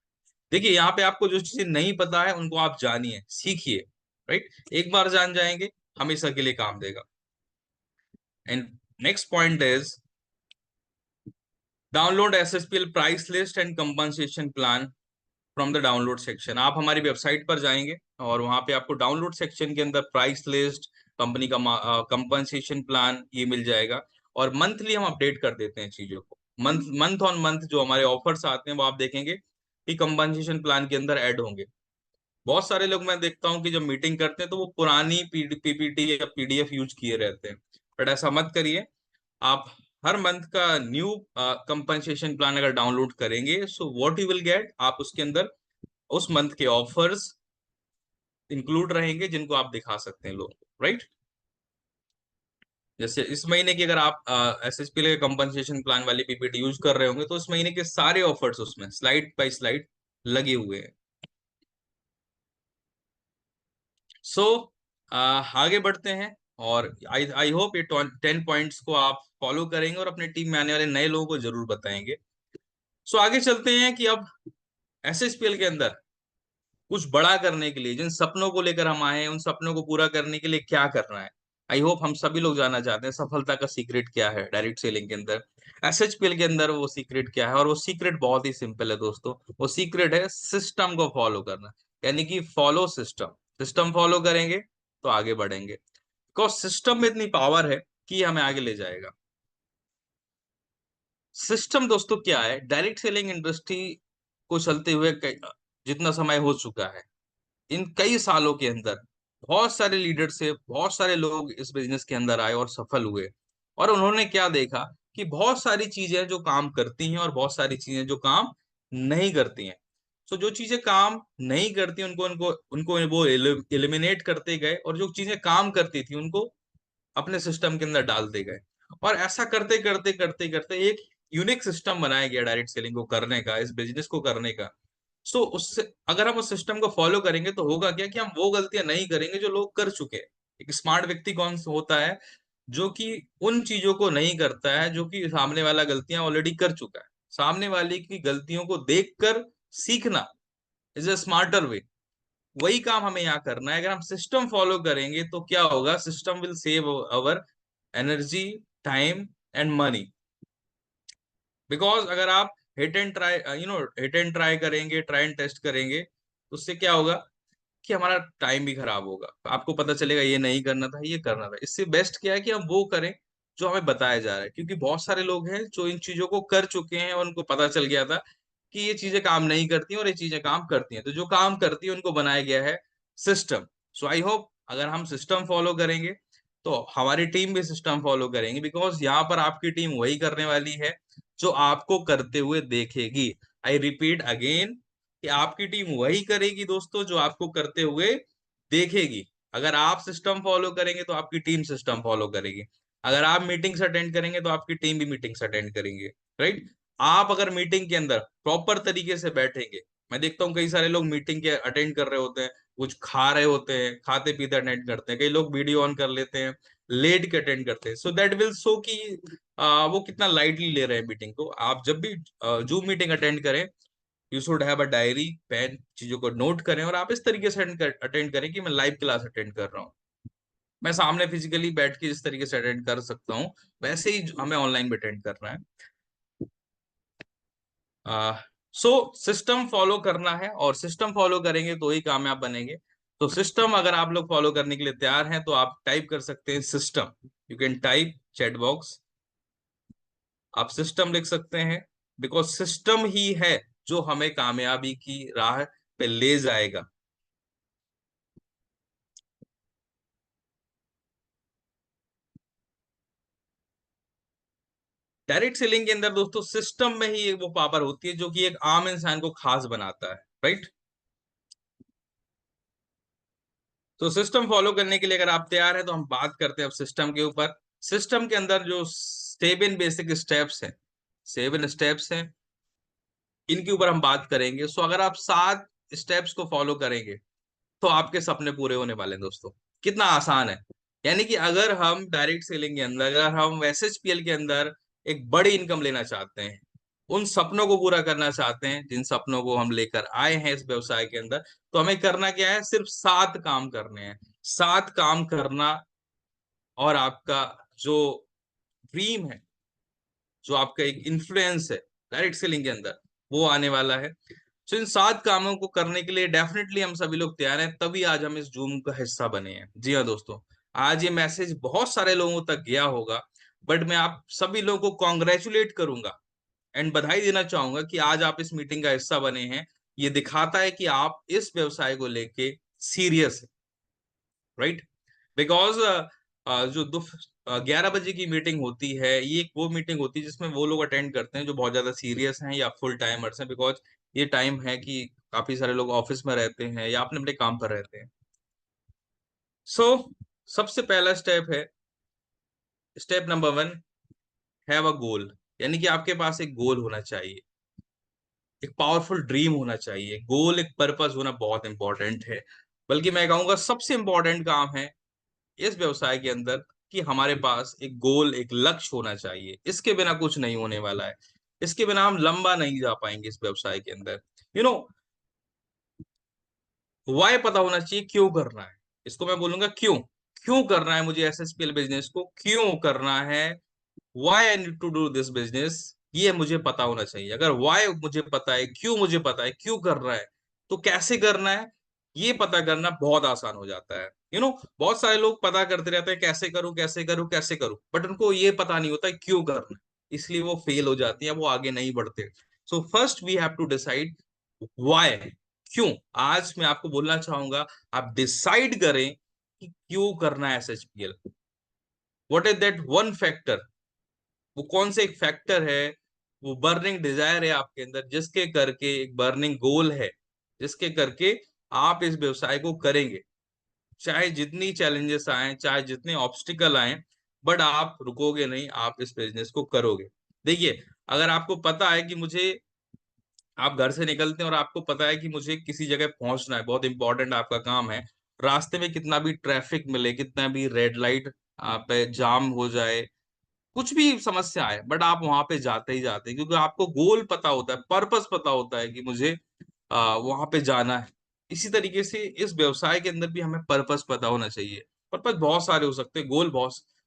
देखिए यहाँ पे आपको जो चीजें नहीं पता है उनको आप जानिए, सीखिए, राइट। एक बार जान जाएंगे, हमेशा के लिए काम देगा। And next point is download SSPL price list and compensation plan from the download section. आप हमारी वेबसाइट पर जाएंगे और वहां पे आपको डाउनलोड सेक्शन के अंदर प्राइस लिस्ट, कंपनी का कंपनसेशन प्लान ये मिल जाएगा। और मंथली हम अपडेट कर देते हैं चीजों को, मंथ मंथ ऑन मंथ जो हमारे ऑफर्स आते हैं वो आप देखेंगे कि कंपनसेशन प्लान के अंदर ऐड होंगे। बहुत सारे लोग मैं देखता हूँ कि जब मीटिंग करते हैं तो वो पुरानी पीपीटी या पीडीएफ यूज किए रहते हैं, बट ऐसा मत करिए। आप हर मंथ का न्यू कंपनसेशन प्लान अगर डाउनलोड करेंगे, so what you will gate, आप उसके अंदर उस मंथ के ऑफर्स इंक्लूड रहेंगे जिनको आप दिखा सकते हैं लोग, राइट। जैसे इस महीने की अगर आप एसएचपी के कंपनसेशन प्लान वाली पीपीटी यूज कर रहे होंगे, तो इस महीने के सारे ऑफर्स उसमें स्लाइड बाय स्लाइड लगे हुए हैं। सो आगे बढ़ते हैं, और आई आई होप ये 10 पॉइंट्स को आप फॉलो करेंगे और अपने टीम में आने वाले नए लोगों को जरूर बताएंगे। सो आगे चलते हैं कि अब एसएसपीएल के अंदर कुछ बड़ा करने के लिए जिन सपनों को लेकर हम आए हैं, उन सपनों को पूरा करने के लिए क्या करना है। आई होप हम सभी लोग जानना चाहते हैं सफलता का सीक्रेट क्या है डायरेक्ट सेलिंग के अंदर, एसएचपीएल के अंदर वो सीक्रेट क्या है। और वो सीक्रेट बहुत ही सिंपल है दोस्तों, वो सीक्रेट है सिस्टम को फॉलो करना। यानी कि फॉलो सिस्टम, सिस्टम फॉलो करेंगे तो आगे बढ़ेंगे, बिकॉज सिस्टम में इतनी पावर है कि ये हमें आगे ले जाएगा। सिस्टम दोस्तों क्या है, डायरेक्ट सेलिंग इंडस्ट्री को चलते हुए जितना समय हो चुका है, इन कई सालों के अंदर बहुत सारे लीडर से बहुत सारे लोग इस बिजनेस के अंदर आए और सफल हुए। और उन्होंने क्या देखा कि बहुत सारी चीजें जो काम करती हैं और बहुत सारी चीजें जो काम नहीं करती हैं। तो जो चीजें काम नहीं करती उनको उनको उनको वो एलिमिनेट करते गए, और जो चीजें काम करती थी उनको अपने सिस्टम के अंदर डालते गए। और ऐसा करते करते करते करते एक यूनिक सिस्टम बनाया गया डायरेक्ट सेलिंग को करने का, इस बिजनेस को करने का। सो उससे अगर हम उस सिस्टम को फॉलो करेंगे तो होगा क्या कि हम वो गलतियां नहीं करेंगे जो लोग कर चुके हैं। एक स्मार्ट व्यक्ति कौन सा होता है, जो कि उन चीजों को नहीं करता है जो कि सामने वाला गलतियां ऑलरेडी कर चुका है। सामने वाले की गलतियों को देखकर सीखना इज ए स्मार्टर वे। वही काम हमें यहाँ करना है। अगर हम सिस्टम फॉलो करेंगे तो क्या होगा, system will save our energy, time and money. Because अगर आप hit and try hit and try करेंगे, ट्राई एंड टेस्ट करेंगे, तो उससे क्या होगा कि हमारा टाइम भी खराब होगा। आपको पता चलेगा ये नहीं करना था, ये करना था। इससे बेस्ट क्या है कि हम वो करें जो हमें बताया जा रहा है, क्योंकि बहुत सारे लोग हैं जो इन चीजों को कर चुके हैं और उनको पता चल गया था कि ये चीजें काम नहीं करती और ये चीजें काम करती हैं। तो जो काम करती है उनको बनाया गया है सिस्टम। सो आई होप अगर हम सिस्टम फॉलो करेंगे तो हमारी टीम भी सिस्टम फॉलो करेंगे, बिकॉज यहाँ पर आपकी टीम वही करने वाली है जो आपको करते हुए देखेगी। आई रिपीट अगेन कि आपकी टीम वही करेगी दोस्तों जो आपको करते हुए देखेगी। अगर आप सिस्टम फॉलो करेंगे तो आपकी टीम सिस्टम फॉलो करेगी। अगर आप मीटिंग्स अटेंड करेंगे तो आपकी टीम भी मीटिंग्स अटेंड करेंगे, राइट। आप अगर मीटिंग के अंदर प्रॉपर तरीके से बैठेंगे, मैं देखता हूँ कई सारे लोग मीटिंग के अटेंड कर रहे होते हैं, कुछ खा रहे होते हैं, खाते पीते अटेंड करते हैं, कई लोग वीडियो ऑन कर लेते हैं, लेट के अटेंड करते हैं। सो दैट विल शो कि वो कितना लाइटली ले रहे हैं मीटिंग को। आप जब भी जूम मीटिंग अटेंड करें, you should have a diary pen, चीजों को नोट करें और आप इस तरीके से अटेंड करें कि मैं लाइव क्लास अटेंड कर रहा हूँ। मैं सामने फिजिकली बैठ के जिस तरीके से अटेंड कर सकता हूँ वैसे ही हमें ऑनलाइन भी अटेंड करना है। सो सिस्टम फॉलो करना है, और सिस्टम फॉलो करेंगे तो ही कामयाब बनेंगे। तो सिस्टम अगर आप लोग फॉलो करने के लिए तैयार हैं तो आप टाइप कर सकते हैं system. You can type chat box, आप सिस्टम लिख सकते हैं, बिकॉज सिस्टम ही है जो हमें कामयाबी की राह पे ले जाएगा। डायरेक्ट सेलिंग के अंदर दोस्तों सिस्टम में ही एक वो पावर होती है जो कि एक आम इंसान को खास बनाता है, राइट। तो सिस्टम फॉलो करने के लिए अगर आप तैयार हैं तो हम बात करते हैं अब सिस्टम के ऊपर। सिस्टम के अंदर जो 7 बेसिक स्टेप्स हैं इनके ऊपर हम बात करेंगे। सो अगर आप 7 स्टेप्स को फॉलो करेंगे तो आपके सपने पूरे होने वाले हैं दोस्तों। कितना आसान है। यानी कि अगर हम डायरेक्ट सेलिंग के अंदर, अगर हम एसएचपीएल के अंदर एक बड़ी इनकम लेना चाहते हैं, उन सपनों को पूरा करना चाहते हैं जिन सपनों को हम लेकर आए हैं इस व्यवसाय के अंदर, तो हमें करना क्या है, सिर्फ 7 काम करने हैं। 7 काम करना, और आपका जो ड्रीम है, जो आपका एक इन्फ्लुएंस है डायरेक्ट सेलिंग के अंदर, वो आने वाला है। तो इन 7 कामों को करने के लिए डेफिनेटली हम सभी लोग तैयार हैं, तभी आज हम इस जूम का हिस्सा बने हैं। जी हाँ दोस्तों, आज ये मैसेज बहुत सारे लोगों तक गया होगा, बट मैं आप सभी लोगों को कॉन्ग्रेचुलेट करूंगा एंड बधाई देना चाहूंगा कि आज आप इस मीटिंग का हिस्सा बने हैं। ये दिखाता है कि आप इस व्यवसाय को लेके सीरियस है, राइट। बिकॉज जो 11 बजे की मीटिंग होती है, ये एक वो मीटिंग होती है जिसमें वो लोग अटेंड करते हैं जो बहुत ज्यादा सीरियस हैं या फुल टाइमर्स हैं, बिकॉज ये टाइम है कि काफी सारे लोग ऑफिस में रहते हैं या अपने अपने काम पर रहते हैं। सो सबसे पहला स्टेप है, स्टेप नंबर 1, हैव अ गोल। यानी कि आपके पास एक गोल होना चाहिए, एक पावरफुल ड्रीम होना चाहिए। गोल, एक पर्पस होना बहुत इंपॉर्टेंट है। बल्कि मैं कहूंगा सबसे इंपॉर्टेंट काम है इस व्यवसाय के अंदर कि हमारे पास एक गोल, एक लक्ष्य होना चाहिए। इसके बिना कुछ नहीं होने वाला है। इसके बिना हम लंबा नहीं जा पाएंगे इस व्यवसाय के अंदर। यू नो, वाई पता होना चाहिए, क्यों करना है। इसको मैं बोलूंगा क्यों। क्यों करना है मुझे एसएसपीएल बिजनेस को, क्यों करना है, why I need to do this business, ये मुझे पता होना चाहिए। अगर वाई मुझे पता है, क्यों मुझे पता है, क्यों करना है, तो कैसे करना है ये पता करना बहुत आसान हो जाता है। बहुत सारे लोग पता करते रहते हैं कैसे करूं, कैसे करूं, कैसे करूं, बट उनको ये पता नहीं होता है क्यों करना है। इसलिए वो फेल हो जाती है, वो आगे नहीं बढ़ते। So first we have to decide why, क्यों। आज मैं आपको बोलना चाहूंगा, आप डिसाइड करें कि क्यों करना है SHPL. What is that one factor, वो कौन से एक फैक्टर है, वो बर्निंग डिजायर है आपके अंदर, जिसके करके एक बर्निंग गोल है, जिसके करके आप इस व्यवसाय को करेंगे। चाहे जितनी चैलेंजेस आए, चाहे जितने ऑब्स्टिकल आए, बट आप रुकोगे नहीं, आप इस बिजनेस को करोगे। देखिए, अगर आपको पता है कि मुझे, आप घर से निकलते हैं और आपको पता है कि मुझे किसी जगह पहुंचना है, बहुत इंपॉर्टेंट आपका काम है, रास्ते में कितना भी ट्रैफिक मिले, कितना भी रेड लाइट पे जाम हो जाए, कुछ भी समस्या है, बट आप वहां पे जाते ही जाते हैं, क्योंकि आपको गोल पता होता है, पर्पस पता होता है कि मुझे वहां पे जाना है। इसी तरीके से इस व्यवसाय के अंदर भी हमें पर्पस पता होना चाहिए। पर्पस बहुत सारे हो सकते हैं,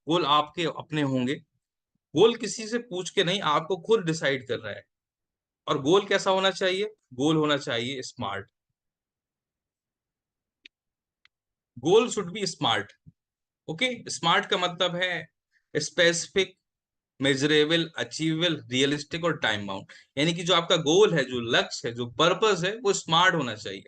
गोल आपके अपने होंगे। गोल किसी से पूछ के नहीं, आपको खुद डिसाइड करना है। और गोल कैसा होना चाहिए, गोल होना चाहिए smart. Goal should B smart. Okay, smart का मतलब है स्पेसिफिक, मेजरेबल, अचीवेबल, रियलिस्टिक और टाइम बाउंड। यानी कि जो आपका गोल है, जो लक्ष्य है, जो पर्पस है, वो स्मार्ट होना चाहिए।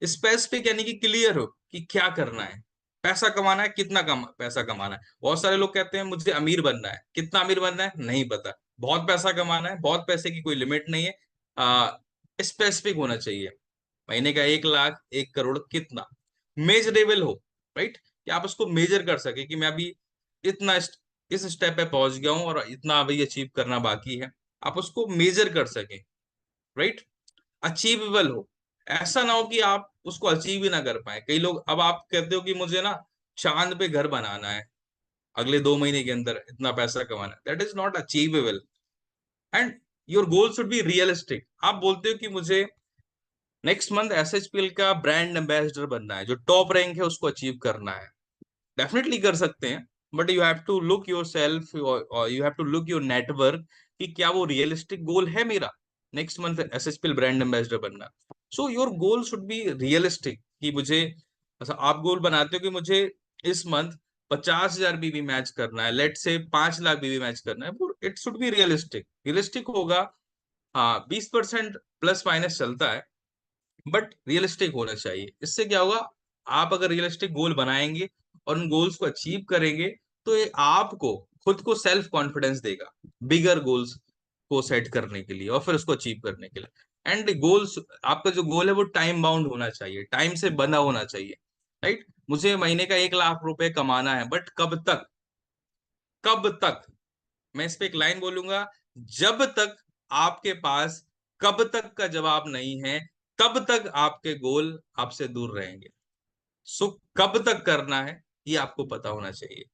स्पेसिफिक यानी कि क्लियर हो कि क्या करना है। पैसा कमाना है, कितना पैसा कमाना है। बहुत सारे लोग कहते हैं मुझे अमीर बनना है, कितना अमीर बनना है नहीं पता। बहुत पैसा कमाना है, बहुत पैसे की कोई लिमिट नहीं है। स्पेसिफिक होना चाहिए। महीने का 1 लाख, 1 करोड़, कितना मेजरेबल हो, राइट, कि आप उसको मेजर कर सके कि मैं अभी इतना इस स्टेप पे पहुंच गया हूं और इतना अभी अचीव करना बाकी है। आप उसको मेजर कर सके, राइट। अचीवेबल हो, ऐसा ना हो कि आप उसको अचीव ही ना कर पाए। कई लोग, अब आप कहते हो कि मुझे ना चांद पे घर बनाना है, अगले 2 महीने के अंदर इतना पैसा कमाना है, that is not achievable. And your goal should be realistic. आप बोलते हो कि मुझे नेक्स्ट मंथ एसएचपीएल का ब्रांड एम्बेसडर बनना है, जो टॉप रैंक है उसको अचीव करना है। डेफिनेटली कर सकते हैं, but you have to look yourself, you have to look your network, कि क्या वो रियलिस्टिक गोल है मेरा, next month SHPL brand ambassador बनना। So your goal should be realistic, कि मुझे, अच्छा, आप गोल बनाते हो कि मुझे इस मंथ 50,000 बीबी मैच करना है, लेट से 5 लाख बीबी मैच करना है, it should be realistic. Realistic होगा, हाँ, 20% प्लस माइनस चलता है, बट रियलिस्टिक होना चाहिए। इससे क्या होगा, आप अगर रियलिस्टिक गोल बनाएंगे और उन गोल्स को अचीव करेंगे, तो ये आपको खुद को सेल्फ कॉन्फिडेंस देगा बिगर गोल्स को सेट करने के लिए और फिर उसको अचीव करने के लिए। एंड गोल्स, आपका जो गोल है वो टाइम बाउंड होना चाहिए, टाइम से बंधा होना चाहिए, राइट। मुझे महीने का 1 लाख रुपए कमाना है, बट कब तक, कब तक। मैं इस पे एक लाइन बोलूंगा, जब तक आपके पास कब तक का जवाब नहीं है, तब तक आपके गोल आपसे दूर रहेंगे। सो कब तक करना है ये आपको पता होना चाहिए।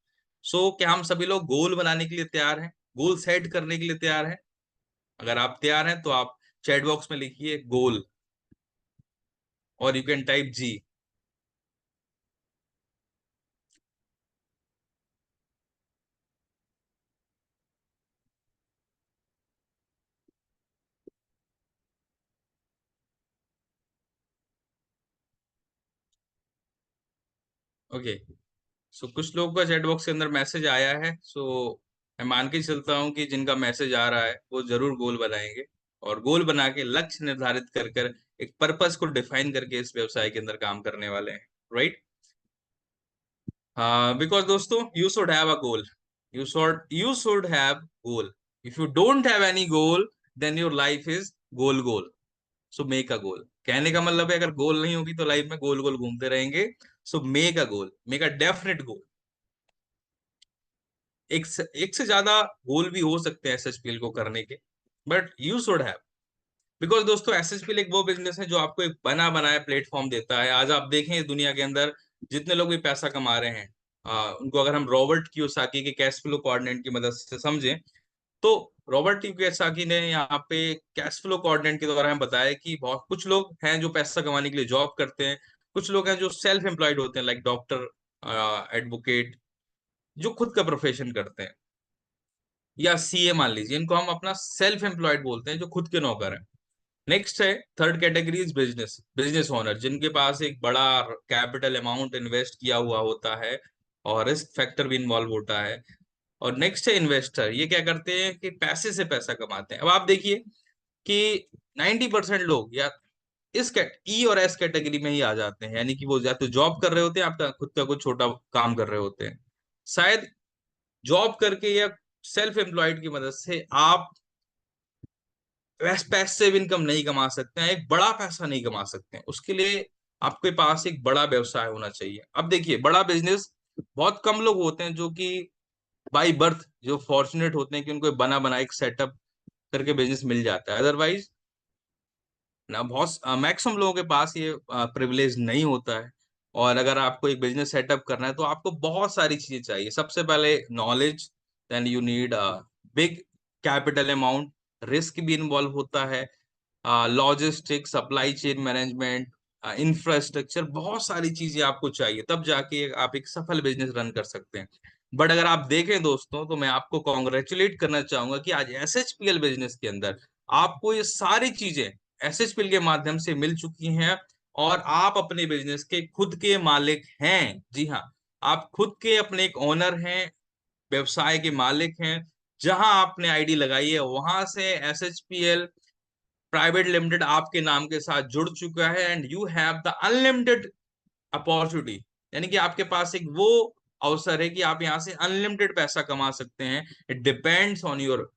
सो क्या हम सभी लोग गोल बनाने के लिए तैयार हैं, गोल सेट करने के लिए तैयार हैं? अगर आप तैयार हैं तो आप चैट बॉक्स में लिखिए गोल, और you can type G. Okay, so कुछ लोगों का चैट बॉक्स के अंदर मैसेज आया है। सो मैं मान के चलता हूँ कि जिनका मैसेज आ रहा है वो जरूर गोल बनाएंगे, और गोल बना के लक्ष्य निर्धारित कर कर एक पर्पस को डिफाइन करके इस व्यवसाय के अंदर काम करने वाले हैं, राइट। बिकॉज दोस्तों, you should have a goal, you should have goal. If you don't have any goal, then your life is गोल गोल। सो मेक अ गोल, कहने का मतलब है अगर गोल नहीं होगी तो लाइफ में गोल गोल घूमते रहेंगे। So make a goal, make a definite goal. एक से ज्यादा गोल भी हो सकते हैं एसएचपीएल को करने के, but you should have because दोस्तों एसएसपी एक वो बिजनेस है जो आपको एक बना बनाया प्लेटफॉर्म देता है। आज आप देखें इस दुनिया के अंदर जितने लोग भी पैसा कमा रहे हैं, उनको अगर हम रॉबर्ट कियोसाकी के कैश फ्लो कोऑर्डिनेट की मदद से समझें, तो रॉबर्ट कियोसाकी ने यहाँ पे कैश फ्लो कोऑर्डिनेट के द्वारा हमें बताया कि बहुत कुछ लोग हैं जो पैसा कमाने के लिए जॉब करते हैं, कुछ लोग हैं जो सेल्फ एम्प्लॉयड होते हैं, लाइक डॉक्टर, एडवोकेट, जो खुद का प्रोफेशन करते हैं, या सीए मान लीजिए, इनको हम अपना सेल्फ एम्प्लॉयड बोलते हैं, जो खुद के नौकर हैं। नेक्स्ट है third category is business business owner, जिनके पास एक बड़ा कैपिटल अमाउंट इन्वेस्ट किया हुआ होता है और रिस्क फैक्टर भी इन्वॉल्व होता है। और नेक्स्ट है इन्वेस्टर, ये क्या करते हैं कि पैसे से पैसा कमाते हैं। अब आप देखिए कि 90% लोग या इस ई और एस कैटेगरी में ही आ जाते हैं, यानी कि वो या तो जॉब कर रहे होते हैं, आपका खुद का कुछ छोटा काम कर रहे होते हैं। शायद जॉब करके या सेल्फ एम्प्लॉयड की मदद से आप पैसिव इनकम नहीं कमा सकते हैं, एक बड़ा पैसा नहीं कमा सकते हैं। उसके लिए आपके पास एक बड़ा व्यवसाय होना चाहिए। अब देखिए बड़ा बिजनेस बहुत कम लोग होते हैं जो कि बाई बर्थ जो फॉर्चुनेट होते हैं कि उनको बना बना एक सेटअप करके बिजनेस मिल जाता है। अदरवाइज ना बहुत मैक्सिमम लोगों के पास ये प्रिविलेज नहीं होता है। और अगर आपको एक बिजनेस सेटअप करना है तो आपको बहुत सारी चीजें चाहिए। सबसे पहले knowledge, then you need big capital amount, risk भी इन्वॉल्व होता है, logistics, supply chain management, infrastructure, बहुत सारी चीजें आपको चाहिए, तब जाके आप एक सफल बिजनेस रन कर सकते हैं। बट अगर आप देखें दोस्तों, तो मैं आपको कॉन्ग्रेचुलेट करना चाहूंगा कि आज एसएचपीएल बिजनेस के अंदर आपको ये सारी चीजें एसएचपीएल के माध्यम से मिल चुकी हैं, और आप अपने बिजनेस के खुद के मालिक हैं। जी हाँ, आप खुद के अपने एक ओनर हैं, व्यवसाय के मालिक हैं। जहां आपने आईडी लगाई है वहां से एसएचपीएल प्राइवेट लिमिटेड आपके नाम के साथ जुड़ चुका है, and you have the unlimited opportunity, यानी कि आपके पास एक वो अवसर है कि आप यहाँ से अनलिमिटेड पैसा कमा सकते हैं। It depends on your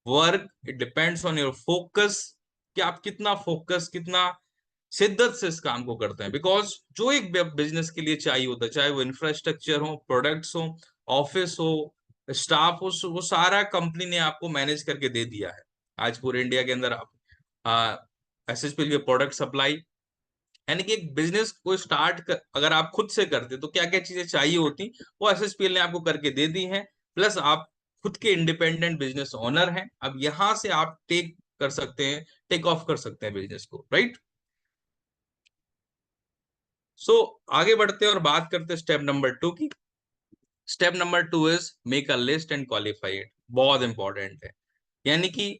work, it depends on your focus, कि आप कितना फोकस, कितना शिद्दत से इस काम को करते हैं। बिकॉज जो एक बिजनेस के लिए चाहिए होता है, चाहे वो इंफ्रास्ट्रक्चर हो, प्रोडक्ट्स हो, ऑफिस हो, स्टाफ हो, वो सारा कंपनी ने आपको मैनेज करके दे दिया है। आज पूरे इंडिया के अंदर आप एसएसपी के प्रोडक्ट सप्लाई, यानी कि एक बिजनेस को स्टार्ट अगर आप खुद से करते तो क्या क्या चीजें चाहिए होती, वो एसएसपीएल ने आपको करके दे दी हैं। प्लस आप खुद के इंडिपेंडेंट बिजनेस ओनर हैं। अब यहां से आप टेक कर सकते हैं, टेक ऑफ कर सकते हैं बिजनेस को, राइट। सो आगे बढ़ते हैं और बात करते हैं स्टेप नंबर 2 की। Step number 2 is make a list and qualify it. बहुत इंपॉर्टेंट है। यानी कि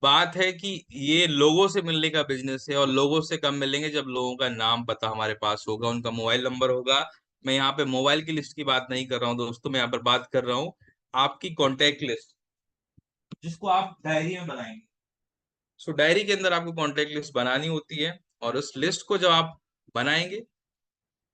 बात है कि ये लोगों से मिलने का बिजनेस है, और लोगों से कब मिलेंगे, जब लोगों का नाम पता हमारे पास होगा, उनका मोबाइल नंबर होगा। मैं यहाँ पे मोबाइल की लिस्ट की बात नहीं कर रहा हूँ दोस्तों, मैं यहाँ पर बात कर रहा हूँ आपकी कॉन्टेक्ट लिस्ट, जिसको आप डायरी में बनाएंगे। सो डायरी के अंदर आपको कॉन्टेक्ट लिस्ट बनानी होती है, और उस लिस्ट को जब आप बनाएंगे,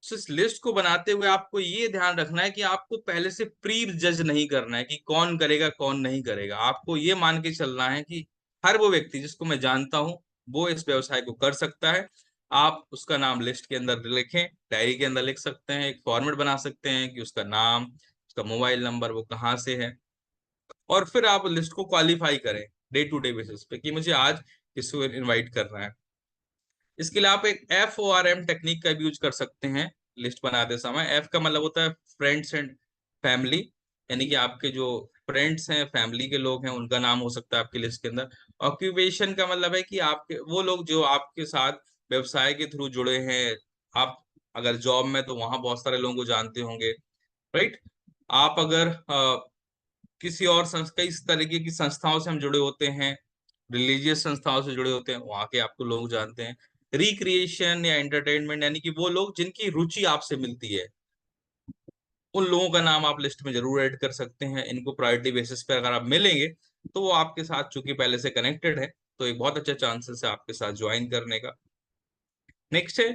तो इस लिस्ट को बनाते हुए आपको ये ध्यान रखना है कि आपको पहले से प्री जज नहीं करना है कि कौन करेगा कौन नहीं करेगा। आपको ये मान के चलना है कि हर वो व्यक्ति जिसको मैं जानता हूं वो इस व्यवसाय को कर सकता है। आप उसका नाम लिस्ट के अंदर लिखें, डायरी के अंदर लिख सकते हैं, एक फॉर्मेट बना सकते हैं कि उसका नाम, उसका मोबाइल नंबर, वो कहाँ से है। और फिर आप लिस्ट को क्वालिफाई करें डे टू डे बेसिस पे कि मुझे आज किसको इनवाइट करना है। इसके लिए आप एक FORM टेक्निक का भी यूज कर सकते हैं लिस्ट बनाते समय। एफ का मतलब होता है फ्रेंड्स एंड फैमिली, यानी कि आपके जो फ्रेंड्स हैं, फैमिली के लोग हैं, उनका नाम हो सकता है आपकी लिस्ट के अंदर। ऑक्यूपेशन का मतलब है कि आपके वो लोग जो आपके साथ व्यवसाय के थ्रू जुड़े हैं। आप अगर जॉब में, तो वहां बहुत सारे लोगों को जानते होंगे, राइट। आप अगर किसी और कई इस तरीके की संस्थाओं से हम जुड़े होते हैं, रिलीजियस संस्थाओं से जुड़े होते हैं, वहां के आपको लोग जानते हैं। रिक्रिएशन या एंटरटेनमेंट, यानी कि वो लोग जिनकी रुचि आपसे मिलती है, उन लोगों का नाम आप लिस्ट में जरूर ऐड कर सकते हैं। इनको प्रायोरिटी बेसिस पे अगर आप मिलेंगे, तो वो आपके साथ चूंकि पहले से कनेक्टेड है, तो एक बहुत अच्छा चांसेस है आपके साथ ज्वाइन करने का। नेक्स्ट है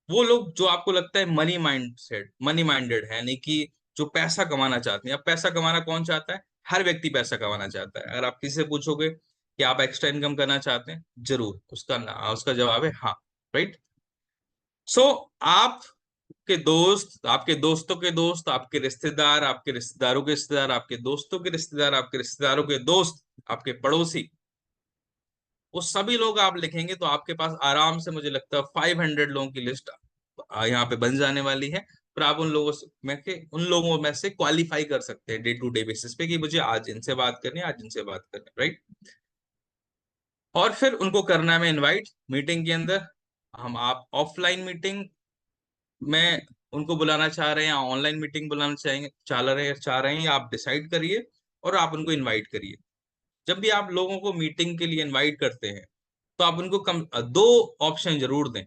वो लोग जो आपको लगता है मनी माइंडेड है, यानी कि जो पैसा कमाना चाहते हैं। अब पैसा कमाना कौन चाहता है? हर व्यक्ति पैसा कमाना चाहता है। अगर आप किसी से पूछोगे कि आप एक्स्ट्रा इनकम करना चाहते हैं, जरूर उसका जवाब है हाँ, राइट। सो आप के दोस्त, आपके दोस्तों के दोस्त, आपके रिश्तेदार, आपके रिश्तेदारों के रिश्तेदार, आपके दोस्तों के रिश्तेदार, आपके रिश्तेदारों के दोस्त, आपके पड़ोसी, वो सभी लोग आप लिखेंगे तो आपके पास आराम से मुझे लगता है 500 लोगों की लिस्ट यहाँ पे बन जाने वाली है। पर आप उन लोगों में से क्वालिफाई कर सकते हैं डे टू डे बेसिस पे कि मुझे आज इनसे बात करनी है, आज इनसे बात करनी है, राइट। और फिर उनको करना है इनवाइट मीटिंग के अंदर। हम आप ऑफलाइन मीटिंग में उनको बुलाना चाह रहे हैं या ऑनलाइन मीटिंग बुलाना चाह रहे हैं आप डिसाइड करिए और आप उनको इनवाइट करिए। जब भी आप लोगों को मीटिंग के लिए इनवाइट करते हैं तो आप उनको दो ऑप्शन जरूर दें।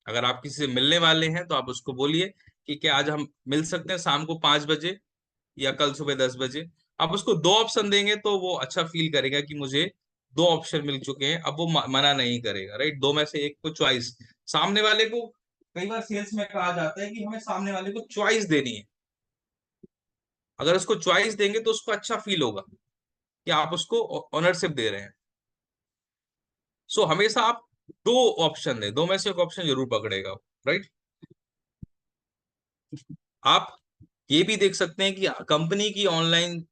अगर आप किसी से मिलने वाले हैं तो आप उसको बोलिए कि क्या आज हम मिल सकते हैं शाम को 5 बजे या कल सुबह 10 बजे। आप उसको दो ऑप्शन देंगे तो वो अच्छा फील करेगा कि मुझे दो ऑप्शन मिल चुके हैं, अब वो मना नहीं करेगा, राइट। दो में से एक को चॉइस सामने वाले को, कई बार सेल्स में कहा जाता है कि हमें सामने वाले को चॉइस देनी है। अगर उसको चॉइस देंगे तो उसको अच्छा फील होगा कि आप उसको ऑनरशिप दे रहे हैं। सो हमेशा आप दो ऑप्शन दें, दो में से एक ऑप्शन जरूर पकड़ेगा, राइट। आप ये भी देख सकते हैं कि कंपनी की ऑनलाइन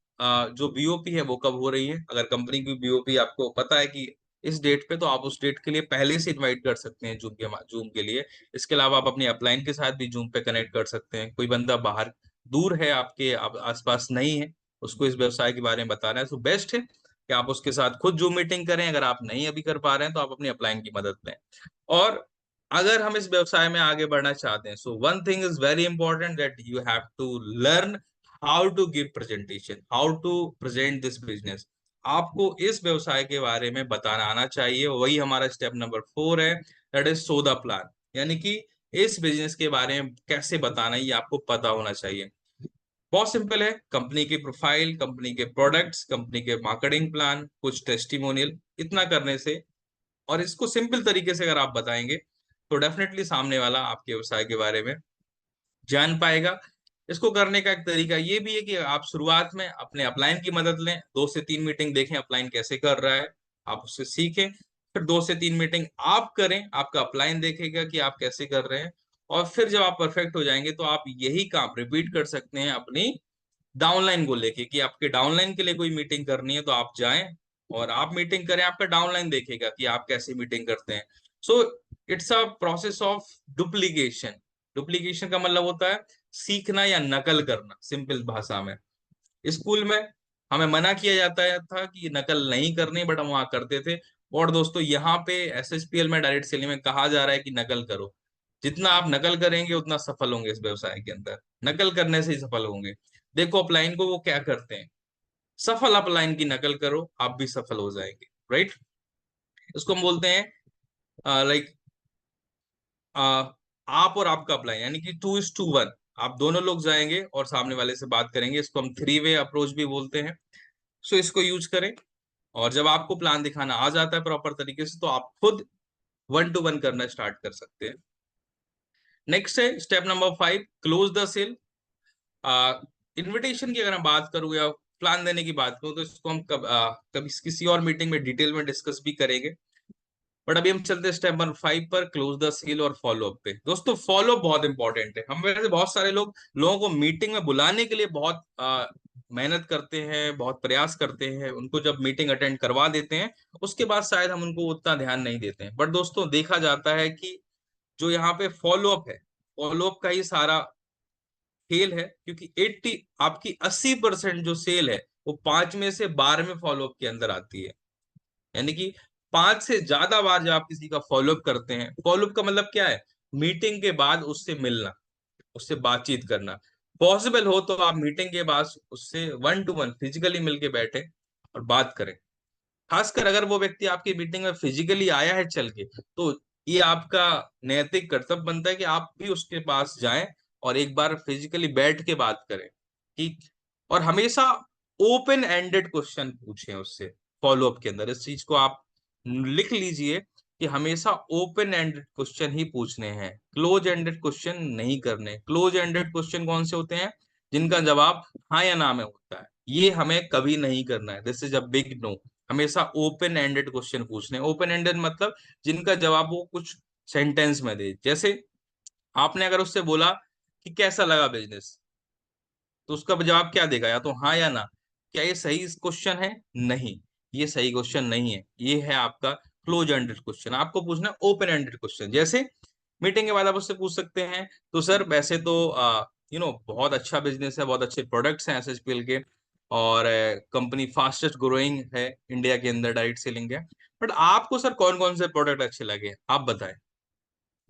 जो बीओपी है वो कब हो रही है। अगर कंपनी की बीओपी आपको पता है कि इस डेट पे, तो आप उस डेट के लिए पहले से इनवाइट कर सकते हैं जूम के लिए। इसके अलावा आप अपनी अपलाइन के साथ भी जूम पे कनेक्ट कर सकते हैं। कोई बंदा बाहर दूर है, आपके आसपास नहीं है, उसको इस व्यवसाय के बारे में बताना है, तो बेस्ट है कि आप उसके साथ खुद जूम मीटिंग करें। अगर आप नहीं अभी कर पा रहे हैं तो आप अपनी अपलाइन की मदद लें। और अगर हम इस व्यवसाय में आगे बढ़ना चाहते हैं, so one thing is very important that you have to learn how to give presentation, how to present this business. आपको इस व्यवसाय के बारे में बताना आना चाहिए। वही हमारा स्टेप नंबर 4 है, that is show the plan. यानी कि इस बिजनेस के बारे में कैसे बताना है ये आपको पता होना चाहिए। बहुत सिंपल है, कंपनी की प्रोफाइल, कंपनी के प्रोडक्ट्स, कंपनी के मार्केटिंग प्लान, कुछ टेस्टिमोनियल, इतना करने से और इसको सिंपल तरीके से अगर आप बताएंगे तो डेफिनेटली सामने वाला आपके व्यवसाय के बारे में जान पाएगा। इसको करने का एक तरीका ये भी है कि आप शुरुआत में अपने अपलाइन की मदद लें, 2 से 3 मीटिंग देखें अपलाइन कैसे कर रहा है, आप उससे सीखें। फिर 2 से 3 मीटिंग आप करें, आपका अपलाइन देखेगा कि आप कैसे कर रहे हैं। और फिर जब आप परफेक्ट हो जाएंगे तो आप यही काम रिपीट कर सकते हैं अपनी डाउनलाइन को लेके, कि आपके डाउनलाइन के लिए कोई मीटिंग करनी है तो आप जाएं और आप मीटिंग करें, आपका डाउनलाइन देखेगा कि आप कैसे मीटिंग करते हैं। So it's a process of duplication. Duplication का मतलब होता है सीखना या नकल करना, सिंपल भाषा में। स्कूल में हमें मना किया जाता था कि नकल नहीं करनी, बट हम वहां करते थे। और दोस्तों यहाँ पे एसएसपीएल में, डायरेक्ट सेलिंग में कहा जा रहा है कि नकल करो। जितना आप नकल करेंगे उतना सफल होंगे इस व्यवसाय के अंदर, नकल करने से ही सफल होंगे। देखो अपलाइन को वो क्या करते हैं, सफल अपलाइन की नकल करो आप भी सफल हो जाएंगे, राइट। इसको हम बोलते हैं लाइक आप और आपका अपलाइन, यानी कि 2:1। आप दोनों लोग जाएंगे और सामने वाले से बात करेंगे, इसको हम 3 वे अप्रोच भी बोलते हैं। सो इसको यूज करें। और जब आपको प्लान दिखाना आ जाता है प्रॉपर तरीके से तो आप खुद 1-to-1 करना स्टार्ट कर सकते हैं। नेक्स्ट है step number 5, close the sale. Invitation की अगर मैं बात करूं या प्लान देने की बात करूं तो इसको हम कभी किसी और मीटिंग में डिटेल में डिस्कस भी करेंगे। बट अभी हम चलते हैं स्टेप नंबर 5 पर, क्लोज द सेल और फॉलो अप पे। दोस्तों फॉलो अप बहुत इंपॉर्टेंट है। हम वैसे बहुत सारे लोगों को मीटिंग में बुलाने के लिए बहुत मेहनत करते हैं, बहुत प्रयास करते हैं, उनको जब मीटिंग अटेंड करवा देते हैं उसके बाद शायद हम उनको उतना ध्यान नहीं देते हैं। बट दोस्तों देखा जाता है कि जो यहाँ पे फॉलो अप है, फॉलो अप का ही सारा खेल है। क्योंकि 80% जो सेल है वो 5 में से 12वें फॉलोअप के अंदर आती है। यानी कि 5 से ज्यादा बार जब आप किसी का फॉलोअप करते हैं, फॉलोअप का मतलब क्या है, मीटिंग के बाद उससे मिलना, उससे बातचीत करना। पॉसिबल हो तो आप मीटिंग के बाद उससे 1-to-1 फिजिकली मिलके बैठे और बात करें। खासकर अगर वो व्यक्ति आपकी मीटिंग में फिजिकली आया है चल के, तो ये आपका नैतिक कर्तव्य बनता है कि आप भी उसके पास जाएं और एक बार फिजिकली बैठ के बात करें। ठीक। और हमेशा ओपन एंडेड क्वेश्चन पूछें उससे फॉलोअप के अंदर। इस चीज को आप लिख लीजिए कि हमेशा ओपन एंडेड क्वेश्चन ही पूछने हैं, क्लोज एंडेड क्वेश्चन नहीं करने। क्लोज एंडेड क्वेश्चन कौन से होते हैं, जिनका जवाब हाँ या ना में होता है, ये हमें कभी नहीं करना है। This is a big no. हमेशा ओपन एंडेड क्वेश्चन पूछने। ओपन एंडेड मतलब जिनका जवाब वो कुछ सेंटेंस में दे। जैसे आपने अगर उससे बोला कि कैसा लगा बिजनेस, तो उसका जवाब क्या देगा, या तो हाँ या ना। क्या ये सही क्वेश्चन है? नहीं, ये सही क्वेश्चन नहीं है। ये है आपका क्लोज एंडेड क्वेश्चन, आपको पूछना ओपन एंडेड क्वेश्चन। जैसे मीटिंग के बाद आप उससे पूछ सकते हैं, तो सर वैसे तो बहुत अच्छा बिजनेस है, बहुत अच्छे प्रोडक्ट्स हैं एसएचपीएल के, और कंपनी फास्टेस्ट ग्रोइंग है इंडिया के अंदर, डायरेक्ट सेलिंग है, बट आपको सर कौन कौन से प्रोडक्ट अच्छे लगे, आप बताएं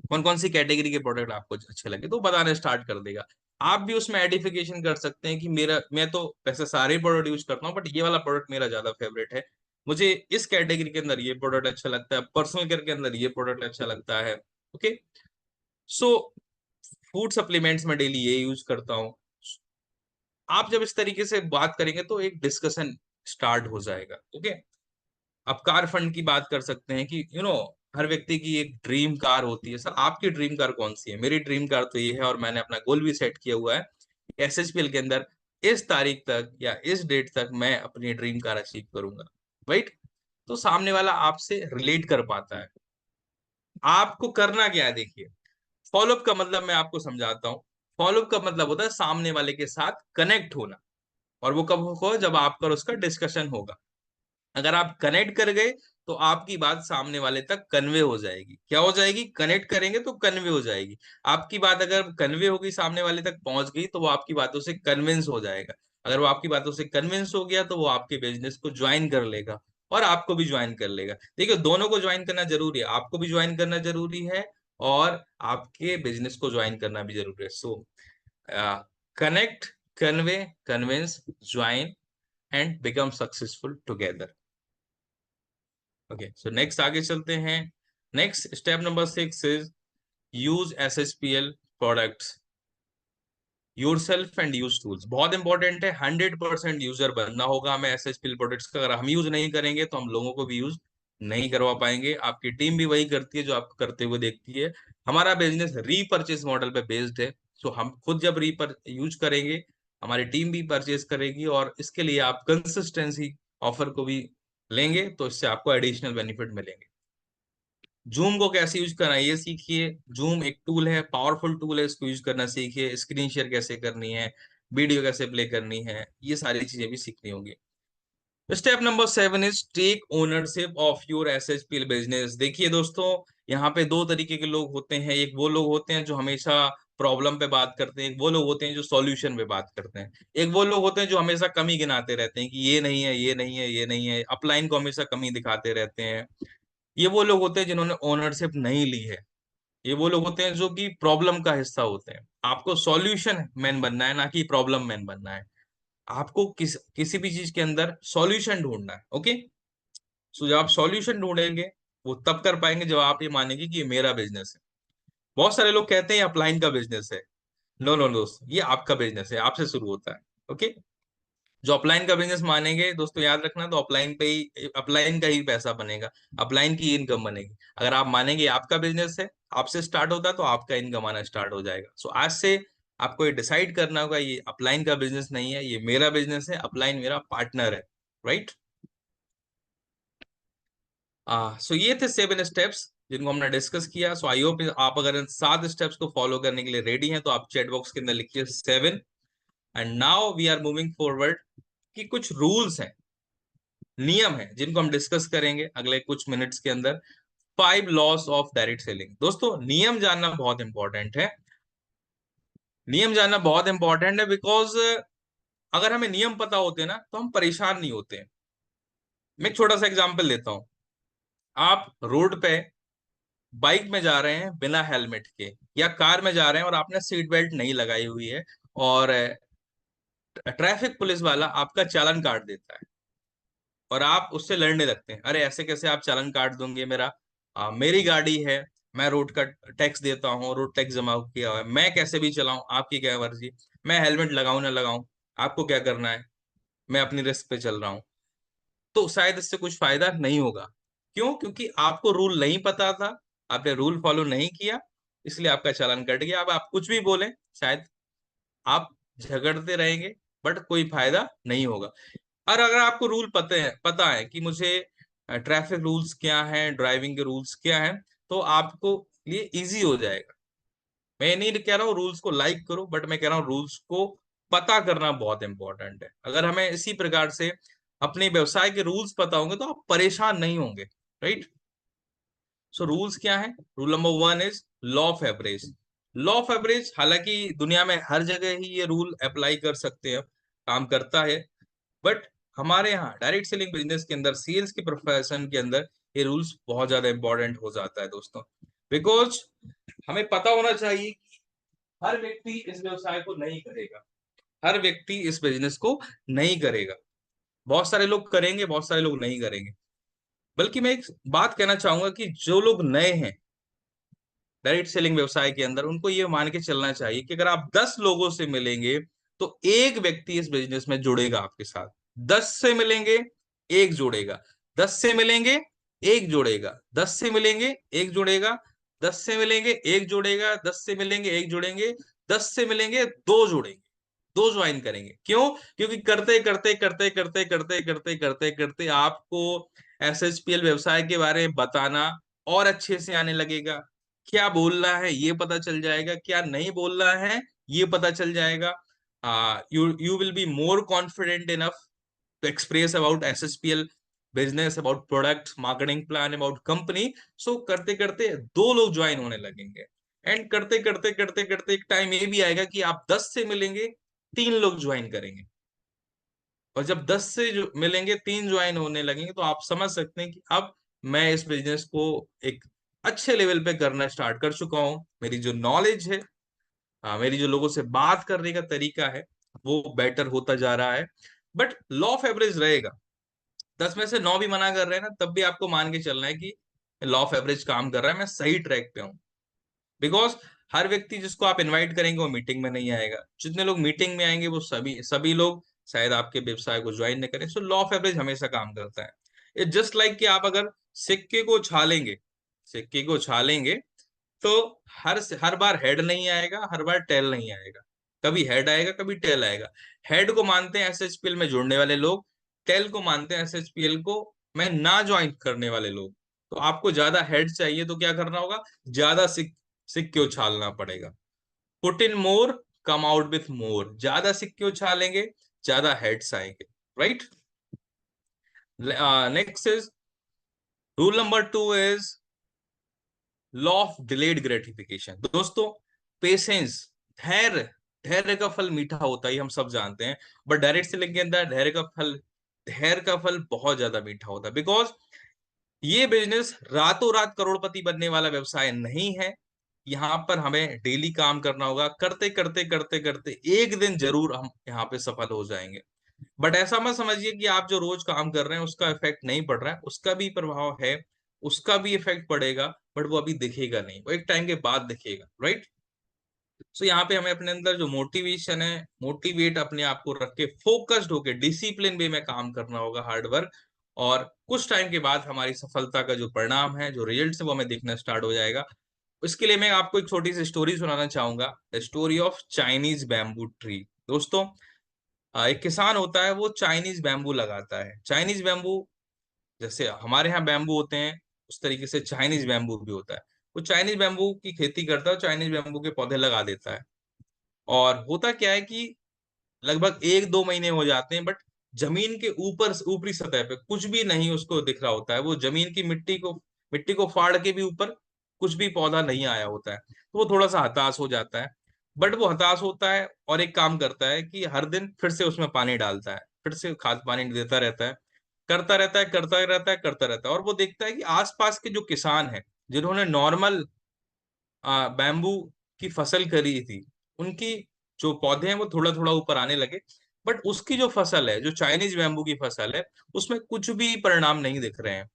कौन कौन सी कैटेगरी के प्रोडक्ट आपको अच्छे लगे, तो बताना स्टार्ट कर देगा। आप भी उसमें आइडेंटिफिकेशन कर सकते हैं कि मेरा, मैं तो वैसे सारे प्रोडक्ट यूज करता हूँ, बट ये वाला प्रोडक्ट मेरा ज्यादा फेवरेट है, मुझे इस कैटेगरी के अंदर ये प्रोडक्ट अच्छा लगता है, पर्सनल केयर के अंदर ये प्रोडक्ट अच्छा लगता है। ओके, सो फूड सप्लीमेंट्स में डेली ये यूज करता हूँ। आप जब इस तरीके से बात करेंगे तो एक डिस्कशन स्टार्ट हो जाएगा। ओके, आप कार फंड की बात कर सकते हैं कि हर व्यक्ति की एक ड्रीम कार होती है, सर आपकी ड्रीम कार कौन सी है, मेरी ड्रीम कार तो ये है, और मैंने अपना गोल भी सेट किया हुआ है एसएचपीएल के अंदर, इस तारीख तक या इस डेट तक मैं अपनी ड्रीम कार अचीव करूंगा। राइट, तो सामने वाला आपसे रिलेट कर पाता है। आपको करना क्या है, देखिए, फॉलोअप का मतलब मैं आपको समझाता हूँ। फॉलोअप का मतलब होता है सामने वाले के साथ कनेक्ट होना, और वो कब होगा, जब आपका और उसका डिस्कशन होगा। अगर आप कनेक्ट कर गए तो आपकी बात सामने वाले तक कन्वे हो जाएगी। क्या हो जाएगी, कनेक्ट करेंगे तो कन्वे हो जाएगी। आपकी बात अगर कन्वे होगी, सामने वाले तक पहुंच गई, तो वो आपकी बातों से कन्विंस हो जाएगा। अगर वो आपकी बातों से कन्विंस हो गया तो वो आपके बिजनेस को ज्वाइन कर लेगा, और आपको भी ज्वाइन कर लेगा। देखिए, दोनों को ज्वाइन करना जरूरी है, आपको भी ज्वाइन करना जरूरी है, और आपके बिजनेस को ज्वाइन करना भी जरूरी है। So connect, convey, convince, join and become successful together. Okay, so next आगे चलते हैं। Next step number 6 is use SHPL products yourself and use tools. बहुत इंपॉर्टेंट है, 100% यूजर बनना होगा हमें एसएचपीएल प्रोडक्ट्स का। अगर हम यूज नहीं करेंगे तो हम लोगों को भी यूज नहीं करवा पाएंगे। आपकी टीम भी वही करती है जो आपको करते हुए देखती है। हमारा बिजनेस रीपर्चेज मॉडल पे बेस्ड है, सो हम खुद जब रीपर यूज करेंगे, हमारी टीम भी परचेज करेगी, और इसके लिए आप कंसिस्टेंसी ऑफर को भी लेंगे, तो इससे आपको एडिशनल बेनिफिट मिलेंगे। जूम को कैसे यूज करना है ये सीखिए। जूम एक टूल है, पावरफुल टूल है, इसको यूज करना सीखिए। स्क्रीन शेयर कैसे करनी है, वीडियो कैसे प्ले करनी है, ये सारी चीजें भी सीखनी होंगी। Step number 7 is take ownership of your SHPL business. देखिए दोस्तों, यहाँ पे दो तरीके के लोग होते हैं। एक वो लोग होते हैं जो हमेशा प्रॉब्लम पे बात करते हैं, एक वो लोग होते हैं जो सॉल्यूशन पे बात करते हैं। एक वो लोग होते हैं जो हमेशा कमी गिनाते रहते हैं कि ये नहीं है, ये नहीं है, ये नहीं है, अपलाइन को हमेशा कमी दिखाते रहते हैं। ये वो लोग होते हैं जिन्होंने ओनरशिप नहीं ली है। ये वो लोग होते हैं जो कि प्रॉब्लम का हिस्सा होते हैं। आपको सॉल्यूशन मैन बनना है, ना कि प्रॉब्लम मैन बनना है। आपको किसी भी चीज के अंदर सॉल्यूशन ढूंढना है। ओके, सो जब आप सॉल्यूशन ढूंढेंगे, वो तब कर पाएंगे जब आप ये मानेंगे कि ये मेरा बिजनेस है। बहुत सारे लोग कहते हैं अपलाइन का बिजनेस है। नो नो दोस्त, ये आपका बिजनेस है, आपसे शुरू होता है। ओके, जो अपलाइन का बिजनेस मानेंगे दोस्तों, याद रखना, तो अपलाइन पे ही, अपलाइन का ही पैसा बनेगा, अपलाइन की इनकम बनेगी। अगर आप मानेंगे आपका बिजनेस है, आपसे स्टार्ट होता है, तो आपका इनकम आना स्टार्ट हो जाएगा। सो आज से आपको ये डिसाइड करना होगा, ये अपलाइन का बिजनेस नहीं है, ये मेरा बिजनेस है, अपलाइन मेरा पार्टनर है। राइट, सो ये थे 7 स्टेप्स जिनको हमने डिस्कस किया। सो आई होप आप अगर इन 7 स्टेप्स को फॉलो करने के लिए रेडी हैं, तो आप चैट बॉक्स के अंदर लिखिए 7। And now we are moving forward, कि कुछ रूल्स हैं, नियम है, जिनको हम डिस्कस करेंगे अगले कुछ मिनट्स के अंदर। 5 लॉस ऑफ डायरेक्ट सेलिंग। दोस्तों, नियम जानना बहुत इंपॉर्टेंट है। नियम जानना बहुत इंपॉर्टेंट है, बिकॉज अगर हमें नियम पता होते ना, तो हम परेशान नहीं होते। मैं एक छोटा सा एग्जांपल देता हूं। आप रोड पे बाइक में जा रहे हैं बिना हेलमेट के, या कार में जा रहे हैं और आपने सीट बेल्ट नहीं लगाई हुई है, और ट्रैफिक पुलिस वाला आपका चालान काट देता है, और आप उससे लड़ने लगते हैं, अरे ऐसे कैसे आप चालान काट दोगे मेरा, मेरी गाड़ी है, मैं रोड का टैक्स देता हूँ, रोड टैक्स जमा किया हुआ है, मैं कैसे भी चलाऊं, आपकी क्या मर्जी, मैं हेलमेट लगाऊं ना लगाऊं, आपको क्या करना है, मैं अपनी रिस्क पे चल रहा हूँ। तो शायद इससे कुछ फायदा नहीं होगा। क्यों? क्योंकि आपको रूल नहीं पता था, आपने रूल फॉलो नहीं किया, इसलिए आपका चालान कट गया। अब आप कुछ भी बोलें, शायद आप झगड़ते रहेंगे, बट कोई फायदा नहीं होगा। और अगर आपको रूल पता है कि मुझे ट्रैफिक रूल्स क्या हैं, ड्राइविंग के रूल्स क्या हैं, तो आपको लिए इजी हो जाएगा। मैं नहीं कह रहा हूँ रूल्स को लाइक करो, बट मैं कह रहा हूँ रूल्स को पता करना बहुत इंपॉर्टेंट है। अगर हमें इसी प्रकार से अपने व्यवसाय के रूल्स पता होंगे, तो आप परेशान नहीं होंगे। राइट, सो रूल्स क्या है? Rule number 1 is law of average. Law of average, हालांकि दुनिया में हर जगह ही ये रूल अप्लाई कर सकते हैं, काम करता है, बट हमारे यहाँ डायरेक्ट सेलिंग बिजनेस के अंदर, सेल्स के प्रोफेशन के अंदर ये रूल्स बहुत ज्यादा इंपॉर्टेंट हो जाता है दोस्तों। बिकॉज हमें पता होना चाहिए कि हर व्यक्ति इस व्यवसाय को नहीं करेगा, हर व्यक्ति इस बिजनेस को नहीं करेगा। बहुत सारे लोग करेंगे, बहुत सारे लोग नहीं करेंगे। बल्कि मैं एक बात कहना चाहूंगा कि जो लोग नए हैं डायरेक्ट सेलिंग व्यवसाय के अंदर, उनको ये मान के चलना चाहिए कि अगर आप 10 लोगों से मिलेंगे तो एक व्यक्ति इस बिजनेस में जुड़ेगा आपके साथ। 10 से मिलेंगे, एक जुड़ेगा। 10 से मिलेंगे, एक जुड़ेगा। 10 से मिलेंगे, एक जुड़ेगा। 10 से मिलेंगे, एक जुड़ेगा। 10 से मिलेंगे, एक जुड़ेंगे। 10 से मिलेंगे, दो जुड़ेंगे, दो ज्वाइन करेंगे। क्यों? क्योंकि करते करते करते करते करते करते करते करते आपको एसएचपीएल व्यवसाय के बारे में बताना और अच्छे से आने लगेगा। क्या बोलना है ये पता चल जाएगा, क्या नहीं बोलना है ये पता चल जाएगा। You you will be more confident enough to express about SSPL business, about product, marketing plan, about company. So करते करते दो लोग ज्वाइन होने लगेंगे। एंड करते करते करते करते एक टाइम ये भी आएगा कि आप 10 से मिलेंगे, 3 लोग ज्वाइन करेंगे। और जब 10 से जो मिलेंगे, 3 ज्वाइन होने लगेंगे, तो आप समझ सकते हैं कि अब मैं इस बिजनेस को एक अच्छे लेवल पे करना स्टार्ट कर चुका हूँ। मेरी जो नॉलेज है, मेरी जो लोगों से बात करने का तरीका है, वो बेटर होता जा रहा है। बट लॉ ऑफ एवरेज रहेगा। 10 में से 9 भी मना कर रहे हैं ना, तब भी आपको मान के चलना है कि लॉ ऑफ एवरेज काम कर रहा है, मैं सही ट्रैक पे हूँ। बिकॉज हर व्यक्ति जिसको आप इनवाइट करेंगे वो मीटिंग में नहीं आएगा। जितने लोग मीटिंग में आएंगे वो सभी सभी लोग शायद आपके व्यवसाय को ज्वाइन नहीं करें। सो लॉ ऑफ एवरेज हमेशा काम करता है। इट जस्ट लाइक कि आप अगर सिक्के को छालेंगे, सिक्के को छालेंगे, तो हर बार हेड नहीं आएगा, हर बार टेल नहीं आएगा। कभी हेड आएगा, कभी टेल आएगा। हेड को मानते हैं एसएचपीएल में जुड़ने वाले लोग, टेल को मानते हैं एसएचपीएल को में ना ज्वाइन करने वाले लोग। तो आपको ज्यादा हेड चाहिए तो क्या करना होगा? ज्यादा सिक्के उछालना पड़ेगा। Put in more, come out with more. ज्यादा सिक्के उछालेंगे, ज्यादा हेड्स आएंगे। Right? Next is rule number 2 is law of delayed gratification. दोस्तों, पेशेंस, धैर्य, धैर्य का फल मीठा होता है, ये हम सब जानते हैं। बट डायरेक्ट सेलिंग के अंदर धैर्य का फल बहुत ज्यादा मीठा होता है। बिकॉज ये बिजनेस रातों रात करोड़पति बनने वाला व्यवसाय नहीं है। यहाँ पर हमें डेली काम करना होगा। करते करते करते करते एक दिन जरूर हम यहाँ पे सफल हो जाएंगे। बट ऐसा मत समझिए कि आप जो रोज काम कर रहे हैं उसका इफेक्ट नहीं पड़ रहा है। उसका भी प्रभाव है, उसका भी इफेक्ट पड़ेगा, बट वो अभी दिखेगा नहीं, वो एक टाइम के बाद दिखेगा। राइट? सो यहाँ पे हमें अपने अंदर जो मोटिवेशन है, मोटिवेट अपने आप को रख के फोकस्ड होके डिसिप्लिन वे में काम करना होगा, हार्ड वर्क। और कुछ टाइम के बाद हमारी सफलता का जो परिणाम है, जो रिजल्ट है, वो हमें दिखना स्टार्ट हो जाएगा। इसके लिए मैं आपको एक छोटी सी स्टोरी सुनाना चाहूंगा, the story of Chinese bamboo tree. दोस्तों, एक किसान होता है, वो चाइनीज बैम्बू लगाता है। चाइनीज बैम्बू जैसे हमारे यहाँ बैम्बू होते हैं, उस तरीके से चाइनीज बैम्बू भी होता है। वो चाइनीज बैम्बू की खेती करता है, चाइनीज बैम्बू के पौधे लगा देता है। और होता क्या है कि लगभग 1-2 महीने हो जाते हैं, बट जमीन के ऊपर, ऊपरी सतह पे कुछ भी नहीं उसको दिख रहा होता है। वो जमीन की मिट्टी को फाड़ के भी ऊपर कुछ भी पौधा नहीं आया होता है। तो वो थोड़ा सा हताश हो जाता है। बट वो हताश होता है और एक काम करता है कि हर दिन फिर से उसमें पानी डालता है, फिर से खाद पानी देता रहता है, करता रहता है, करता रहता है, करता रहता है। और वो देखता है कि आसपास के जो किसान हैं, जिन्होंने नॉर्मल बैम्बू की फसल करी थी, उनकी जो पौधे हैं वो थोड़ा थोड़ा ऊपर आने लगे। बट उसकी जो फसल है, जो चाइनीज बैम्बू की फसल है, उसमें कुछ भी परिणाम नहीं दिख रहे हैं।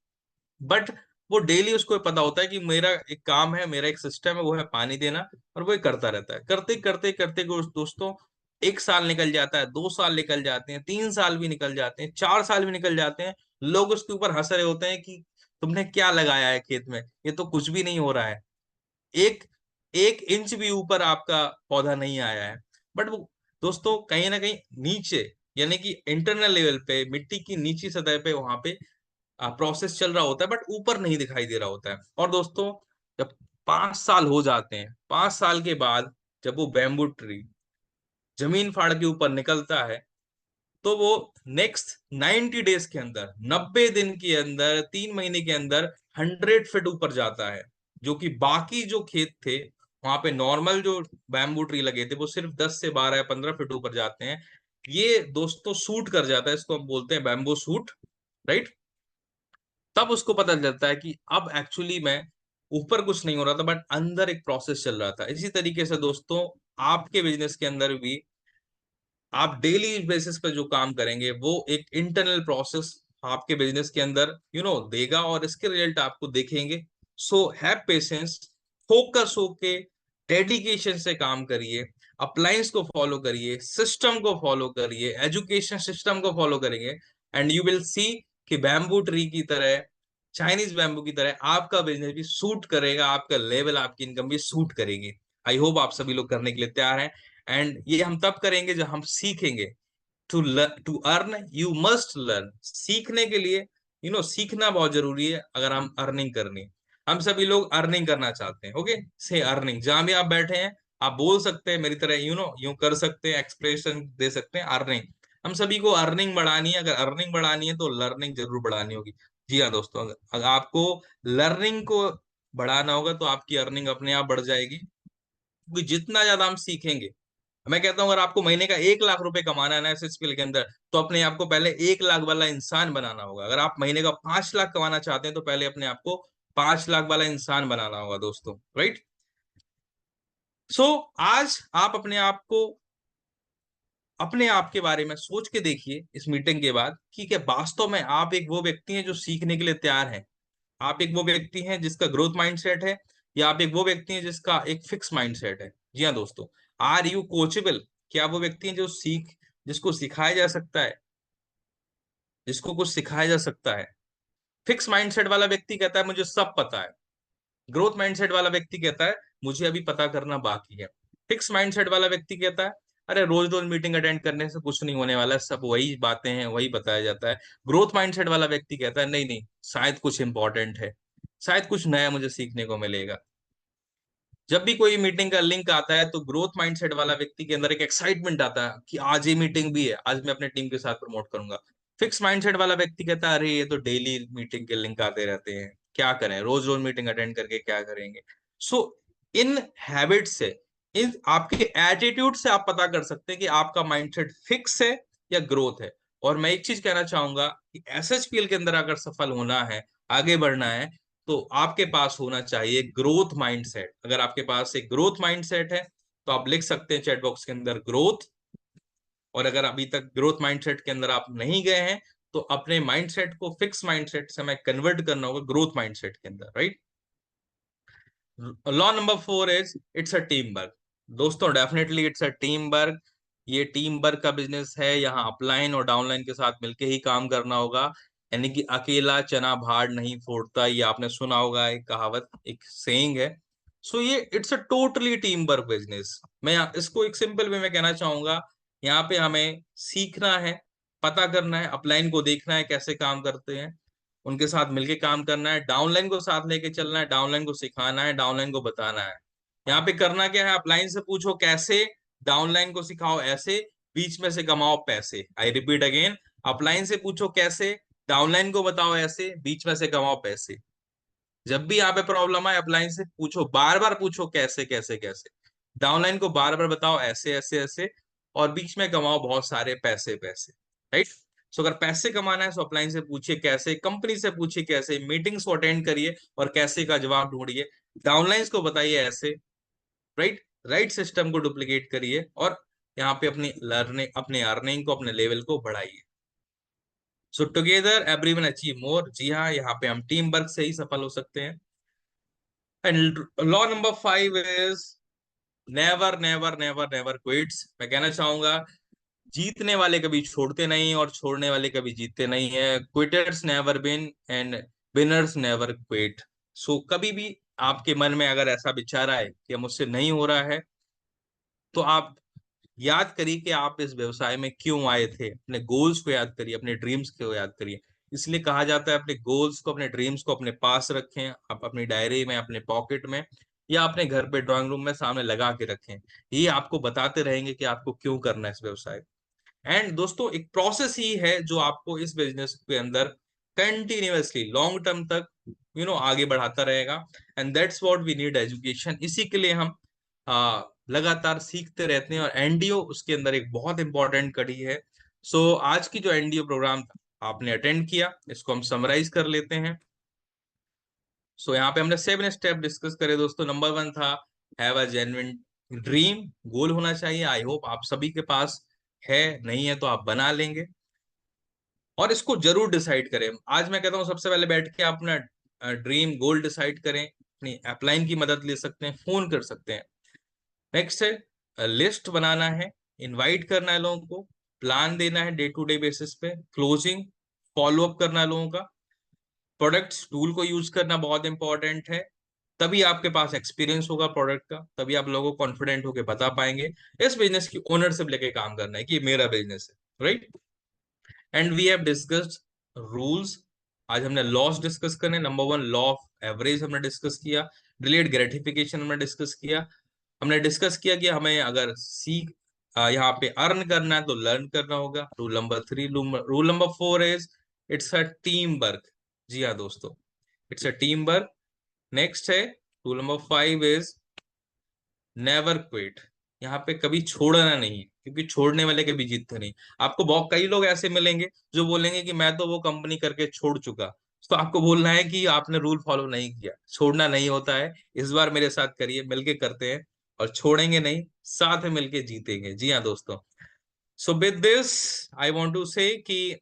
बट वो डेली उसको पता होता है कि मेरा एक काम है, मेरा एक सिस्टम है, वो है पानी देना। और वो ये करता रहता है। करते करते करते दोस्तों, 1 साल निकल जाता है, 2 साल निकल जाते हैं, 3 साल भी निकल जाते हैं, 4 साल भी निकल जाते हैं। लोग उसके ऊपर हंस रहे होते हैं कि तुमने क्या लगाया है खेत में, ये तो कुछ भी नहीं हो रहा है। एक 1 इंच भी ऊपर आपका पौधा नहीं आया है। बट वो दोस्तों कहीं ना कहीं नीचे, यानी कि इंटरनल लेवल पे, मिट्टी की नीची सतह पे, वहां पे प्रोसेस चल रहा होता है, बट ऊपर नहीं दिखाई दे रहा होता है। और दोस्तों, जब 5 साल हो जाते हैं, 5 साल के बाद जब वो बैम्बू ट्री जमीन फाड़ के ऊपर निकलता है, तो वो नेक्स्ट 90 डेज के अंदर, 90 दिन के अंदर, 3 महीने के अंदर 100 फीट ऊपर जाता है, जो कि बाकी जो खेत थे वहां पे नॉर्मल जो बैम्बू ट्री लगे थे वो सिर्फ 10 से 12 या 15 फीट ऊपर जाते हैं। ये दोस्तों सूट कर जाता है, इसको हम बोलते हैं बैम्बू सूट, राइट। तब उसको पता चलता है कि अब एक्चुअली मैं ऊपर कुछ नहीं हो रहा था, बट अंदर एक प्रोसेस चल रहा था। इसी तरीके से दोस्तों आपके बिजनेस के अंदर भी आप डेली बेसिस पे जो काम करेंगे वो एक इंटरनल प्रोसेस आपके बिजनेस के अंदर देगा, और इसके रिजल्ट आपको देखेंगे। सो हैव पेशेंस, फोकस होके डेडिकेशन से काम करिए, अप्लायंस को फॉलो करिए, सिस्टम को फॉलो करिए, एजुकेशन सिस्टम को फॉलो करेंगे, एंड यू विल सी कि बैम्बू ट्री की तरह, चाइनीज बैम्बू की तरह आपका बिजनेस भी सूट करेगा, आपका लेवल, आपकी इनकम भी सूट करेगी। आई होप आप सभी लोग करने के लिए तैयार हैं। एंड ये हम तब करेंगे जब हम सीखेंगे। To earn you must learn. सीखने के लिए सीखना बहुत जरूरी है अगर हम अर्निंग करनी है। हम सभी लोग अर्निंग करना चाहते हैं, ओके। से अर्निंग, जहां भी आप बैठे हैं आप बोल सकते हैं मेरी तरह, यूं कर सकते हैं, एक्सप्रेशन दे सकते हैं, अर्निंग। हम सभी को अर्निंग बढ़ानी है। अगर अर्निंग बढ़ानी है तो लर्निंग जरूर बढ़ानी होगी। जी हाँ दोस्तों, अगर आपको लर्निंग को बढ़ाना होगा तो आपकी अर्निंग अपने आप बढ़ जाएगी, क्योंकि जितना ज्यादा हम सीखेंगे, मैं कहता हूँ अगर आपको महीने का 1 लाख रुपए कमाना है ना एसएसपीएल के अंदर, तो अपने आप को पहले 1 लाख वाला इंसान बनाना होगा। अगर आप महीने का 5 लाख कमाना चाहते हैं तो पहले अपने आप को 5 लाख वाला इंसान बनाना होगा दोस्तों, राइट। सो आज आप अपने आप के बारे में सोच के देखिए इस मीटिंग के बाद कि क्या वास्तव में आप एक वो व्यक्ति हैं जो सीखने के लिए तैयार हैं। आप एक वो व्यक्ति हैं जिसका ग्रोथ माइंडसेट है, या आप एक वो व्यक्ति हैं जिसका एक फिक्स माइंडसेट है। जी हाँ दोस्तों, आर यू कोचेबल? क्या वो व्यक्ति हैं जो जिसको सिखाया जा सकता है, जिसको कुछ सिखाया जा सकता है? फिक्स माइंडसेट वाला व्यक्ति कहता है मुझे सब पता है। ग्रोथ माइंडसेट वाला व्यक्ति कहता है मुझे अभी पता करना बाकी है। फिक्स माइंडसेट वाला व्यक्ति कहता है अरे रोज रोज मीटिंग अटेंड करने से कुछ नहीं होने वाला है, सब वही बातें हैं, वही बताया जाता है। ग्रोथ माइंडसेट वाला व्यक्ति कहता है नहीं नहीं, शायद कुछ इंपॉर्टेंट है, शायद कुछ नया मुझे सीखने को मिलेगा। जब भी कोई मीटिंग का लिंक आता है तो ग्रोथ माइंडसेट वाला व्यक्ति के अंदर एक एक्साइटमेंट आता है कि आज ये मीटिंग भी है, आज मैं अपने टीम के साथ प्रमोट करूंगा। फिक्स माइंडसेट वाला व्यक्ति कहता है अरे ये तो डेली मीटिंग के लिंक आते रहते हैं, क्या करें, रोज रोज मीटिंग अटेंड करके क्या करेंगे। सो इन हैबिट से, इन आपके एटीट्यूड से आप पता कर सकते हैं कि आपका माइंडसेट फिक्स है या ग्रोथ है। और मैं एक चीज कहना चाहूंगा कि एसएचपीएल के अंदर अगर सफल होना है, आगे बढ़ना है, तो आपके पास होना चाहिए ग्रोथ माइंडसेट। अगर आपके पास एक ग्रोथ माइंडसेट है तो आप लिख सकते हैं चैट बॉक्स के अंदर ग्रोथ। और अगर अभी तक ग्रोथ माइंडसेट के अंदर आप नहीं गए हैं तो अपने माइंडसेट को फिक्स माइंडसेट से हमें कन्वर्ट करना होगा ग्रोथ माइंडसेट के अंदर, right. Law number 4 is it's a team work. दोस्तों definitely it's a team work. ये टीम वर्क का बिजनेस है, यहाँ अपलाइन और डाउनलाइन के साथ मिलके ही काम करना होगा। यानी कि अकेला चना भाड़ नहीं फोड़ता, ये आपने सुना होगा, एक कहावत, एक सेइंग है। सो ये it's a totally team work business. इसको एक सिंपल वे में कहना चाहूंगा, यहाँ पे हमें सीखना है, पता करना है, अपलाइन को देखना है कैसे काम करते हैं, उनके साथ मिलके काम करना है, डाउनलाइन को साथ लेके चलना है, डाउनलाइन को सिखाना है, डाउनलाइन को बताना है। यहाँ पे करना क्या है, अपलाइन से पूछो कैसे, डाउनलाइन को सिखाओ ऐसे, बीच में से कमाओ पैसे। आई रिपीट अगेन, अपलाइन से पूछो कैसे, डाउनलाइन को बताओ ऐसे, बीच में से कमाओ पैसे। जब भी यहाँ पे प्रॉब्लम आए अपलाइन से पूछो, बार बार पूछो कैसे कैसे कैसे, डाउनलाइन को बार बार बताओ ऐसे ऐसे ऐसे, और बीच में कमाओ बहुत सारे पैसे पैसे, राइट। सो अगर पैसे कमाना है तो अपलाइन से पूछिए कैसे, कंपनी से पूछिए कैसे, मीटिंग्स को अटेंड करिए और कैसे का जवाब ढूंढिए, डाउनलाइंस को बताइए ऐसे, राइट। राइट सिस्टम को डुप्लीकेट करिए और यहाँ पे अपनी लर्निंग, अपने अर्निंग को, अपने लेवल को बढ़ाइए। So together everyone achieve more. जी हाँ, यहाँ पे हम टीम वर्क से ही सफल हो सकते हैं। And law number 5 is never never never never quits. मैं कहना चाहूंगा जीतने वाले कभी छोड़ते नहीं और छोड़ने वाले कभी जीतते नहीं है। Quitters never win and winners never quit. So कभी भी आपके मन में अगर ऐसा विचार आए कि मुझसे नहीं हो रहा है, तो आप याद करिए कि आप इस व्यवसाय में क्यों आए थे, अपने गोल्स को याद करिए, अपने ड्रीम्स को याद करिए। इसलिए कहा जाता है अपने गोल्स को, अपने ड्रीम्स को अपने पास रखें, आप अपनी डायरी में, अपने पॉकेट में, या अपने घर पे ड्राइंग रूम में सामने लगा के रखें। ये आपको बताते रहेंगे कि आपको क्यों करना है इस व्यवसाय। एंड दोस्तों एक प्रोसेस ही है जो आपको इस बिजनेस के अंदर कंटिन्यूअसली लॉन्ग टर्म तक आगे बढ़ाता रहेगा। And that's what we need education. इसी के लिए हम लगातार सीखते रहते हैं, और एनडीओ उसके अंदर एक बहुत इंपॉर्टेंट कड़ी है। सो आज की जो एनडीओ प्रोग्राम आपने अटेंड किया, इसको हम समराइज कर लेते हैं। सो यहाँ पे हमने 7 स्टेप डिस्कस करे दोस्तों। नंबर 1 था हैव अ जेन्युइन ड्रीम, गोल होना चाहिए। आई होप आप सभी के पास है, नहीं है तो आप बना लेंगे, और इसको जरूर डिसाइड करें। आज मैं कहता हूँ सबसे पहले बैठ के आप अपना ड्रीम गोल डिसाइड करें। अपनी अपलाइन की मदद ले सकते हैं, फोन कर सकते हैं। नेक्स्ट है लिस्ट बनाना है, इनवाइट करना है लोगों को, प्लान देना है डे टू डे बेसिस पे, क्लोजिंग फॉलो अप करना है लोगों का, प्रोडक्ट्स टूल को यूज करना बहुत इंपॉर्टेंट है। तभी आपके पास एक्सपीरियंस होगा प्रोडक्ट का, तभी आप लोगों को कॉन्फिडेंट होकर बता पाएंगे। इस बिजनेस की ओनरशिप लेके काम करना है कि ये मेरा बिजनेस है, right. And we have discussed rules. आज हमने लॉस डिस्कस करने। नंबर 1 लॉ ऑफ एवरेज हमने डिस्कस किया। डिलेड ग्रेटिफिकेशन हमने डिस्कस किया। हमने डिस्कस किया कि हमें अगर सीख यहाँ पे अर्न करना है तो लर्न करना होगा। Rule number 3, rule number 4 is it's a team work. जी हाँ दोस्तों, it's a team work. Next है rule number 5 is never quit. यहाँ पे कभी छोड़ना नहीं है, क्योंकि छोड़ने वाले कभी जीतते नहीं। आपको बहुत कई लोग ऐसे मिलेंगे जो बोलेंगे कि मैं तो वो कंपनी करके छोड़ चुका। तो आपको बोलना है कि आपने रूल फॉलो नहीं किया। छोड़ना नहीं होता है। इस बार मेरे साथ करिए, मिलके करते हैं, और छोड़ेंगे नहीं, साथ में मिलके जीतेंगे। जी हाँ दोस्तों। So with this I want to say कि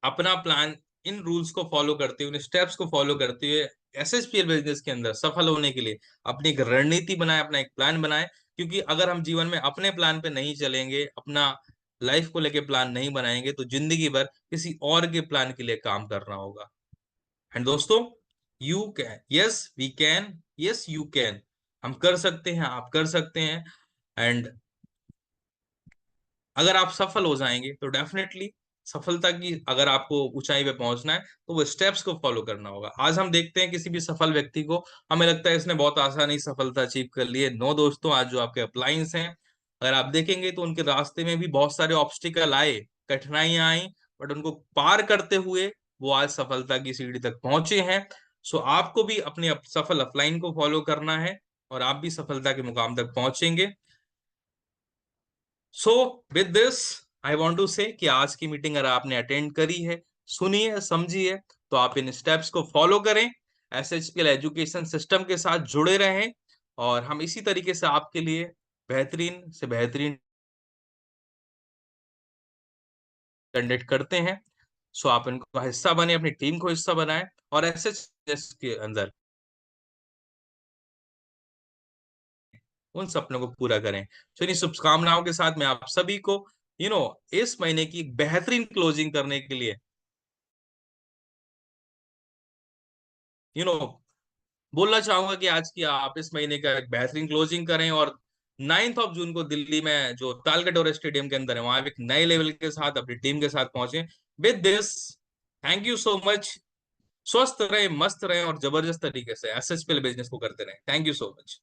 अपना प्लान, इन रूल्स को फॉलो करते हुए, इन स्टेप्स को फॉलो करते हुए एसएसपीएल बिजनेस के अंदर सफल होने के लिए अपनी एक रणनीति बनाए, अपना एक प्लान बनाए। क्योंकि अगर हम जीवन में अपने प्लान पे नहीं चलेंगे, अपना लाइफ को लेके प्लान नहीं बनाएंगे, तो जिंदगी भर किसी और के प्लान के लिए काम करना होगा। एंड दोस्तों, you can, yes we can, yes you can. हम कर सकते हैं, आप कर सकते हैं। एंड अगर आप सफल हो जाएंगे तो डेफिनेटली, सफलता की अगर आपको ऊंचाई पे पहुंचना है तो वो स्टेप्स को फॉलो करना होगा। आज हम देखते हैं किसी भी सफल व्यक्ति को, हमें लगता है इसने बहुत आसानी से सफलता अचीव कर ली है। नो दोस्तों, आज जो आपके अप्लायंस हैं, अगर आप देखेंगे तो उनके रास्ते में भी बहुत सारे ऑब्स्टिकल आए, कठिनाइयां आई, बट उनको पार करते हुए वो आज सफलता की सीढ़ी तक पहुंचे हैं। सो आपको भी अपने सफल अपलाइन को फॉलो करना है, और आप भी सफलता के मुकाम तक पहुंचेंगे। So with this I want to say कि आज की मीटिंग अगर आपने अटेंड करी है, सुनी है, समझी है, तो आप इन स्टेप्स को फॉलो करें, एसएचपीएल एजुकेशन सिस्टम के साथ जुड़े रहें, और हम इसी तरीके से आपके लिए बेहतरीन से बेहतरीन कंडक्ट करते हैं। सो आप इनको हिस्सा बने, अपनी टीम को हिस्सा बनाएं, और एसएच के अंदर उन सपनों को पूरा करें। तो इन शुभकामनाओं के साथ मैं आप सभी को इस महीने की एक बेहतरीन क्लोजिंग करने के लिए यू नो बोलना चाहूंगा कि आज की आप इस महीने का एक बेहतरीन क्लोजिंग करें, और 9 जून को दिल्ली में जो तालकटोरा स्टेडियम के अंदर है, वहां एक नए लेवल के साथ अपनी टीम के साथ पहुंचे। With this, thank you so much. स्वस्थ रहे, मस्त रहे, और जबरदस्त तरीके से एसएसपीएल बिजनेस को करते रहे। Thank you so much.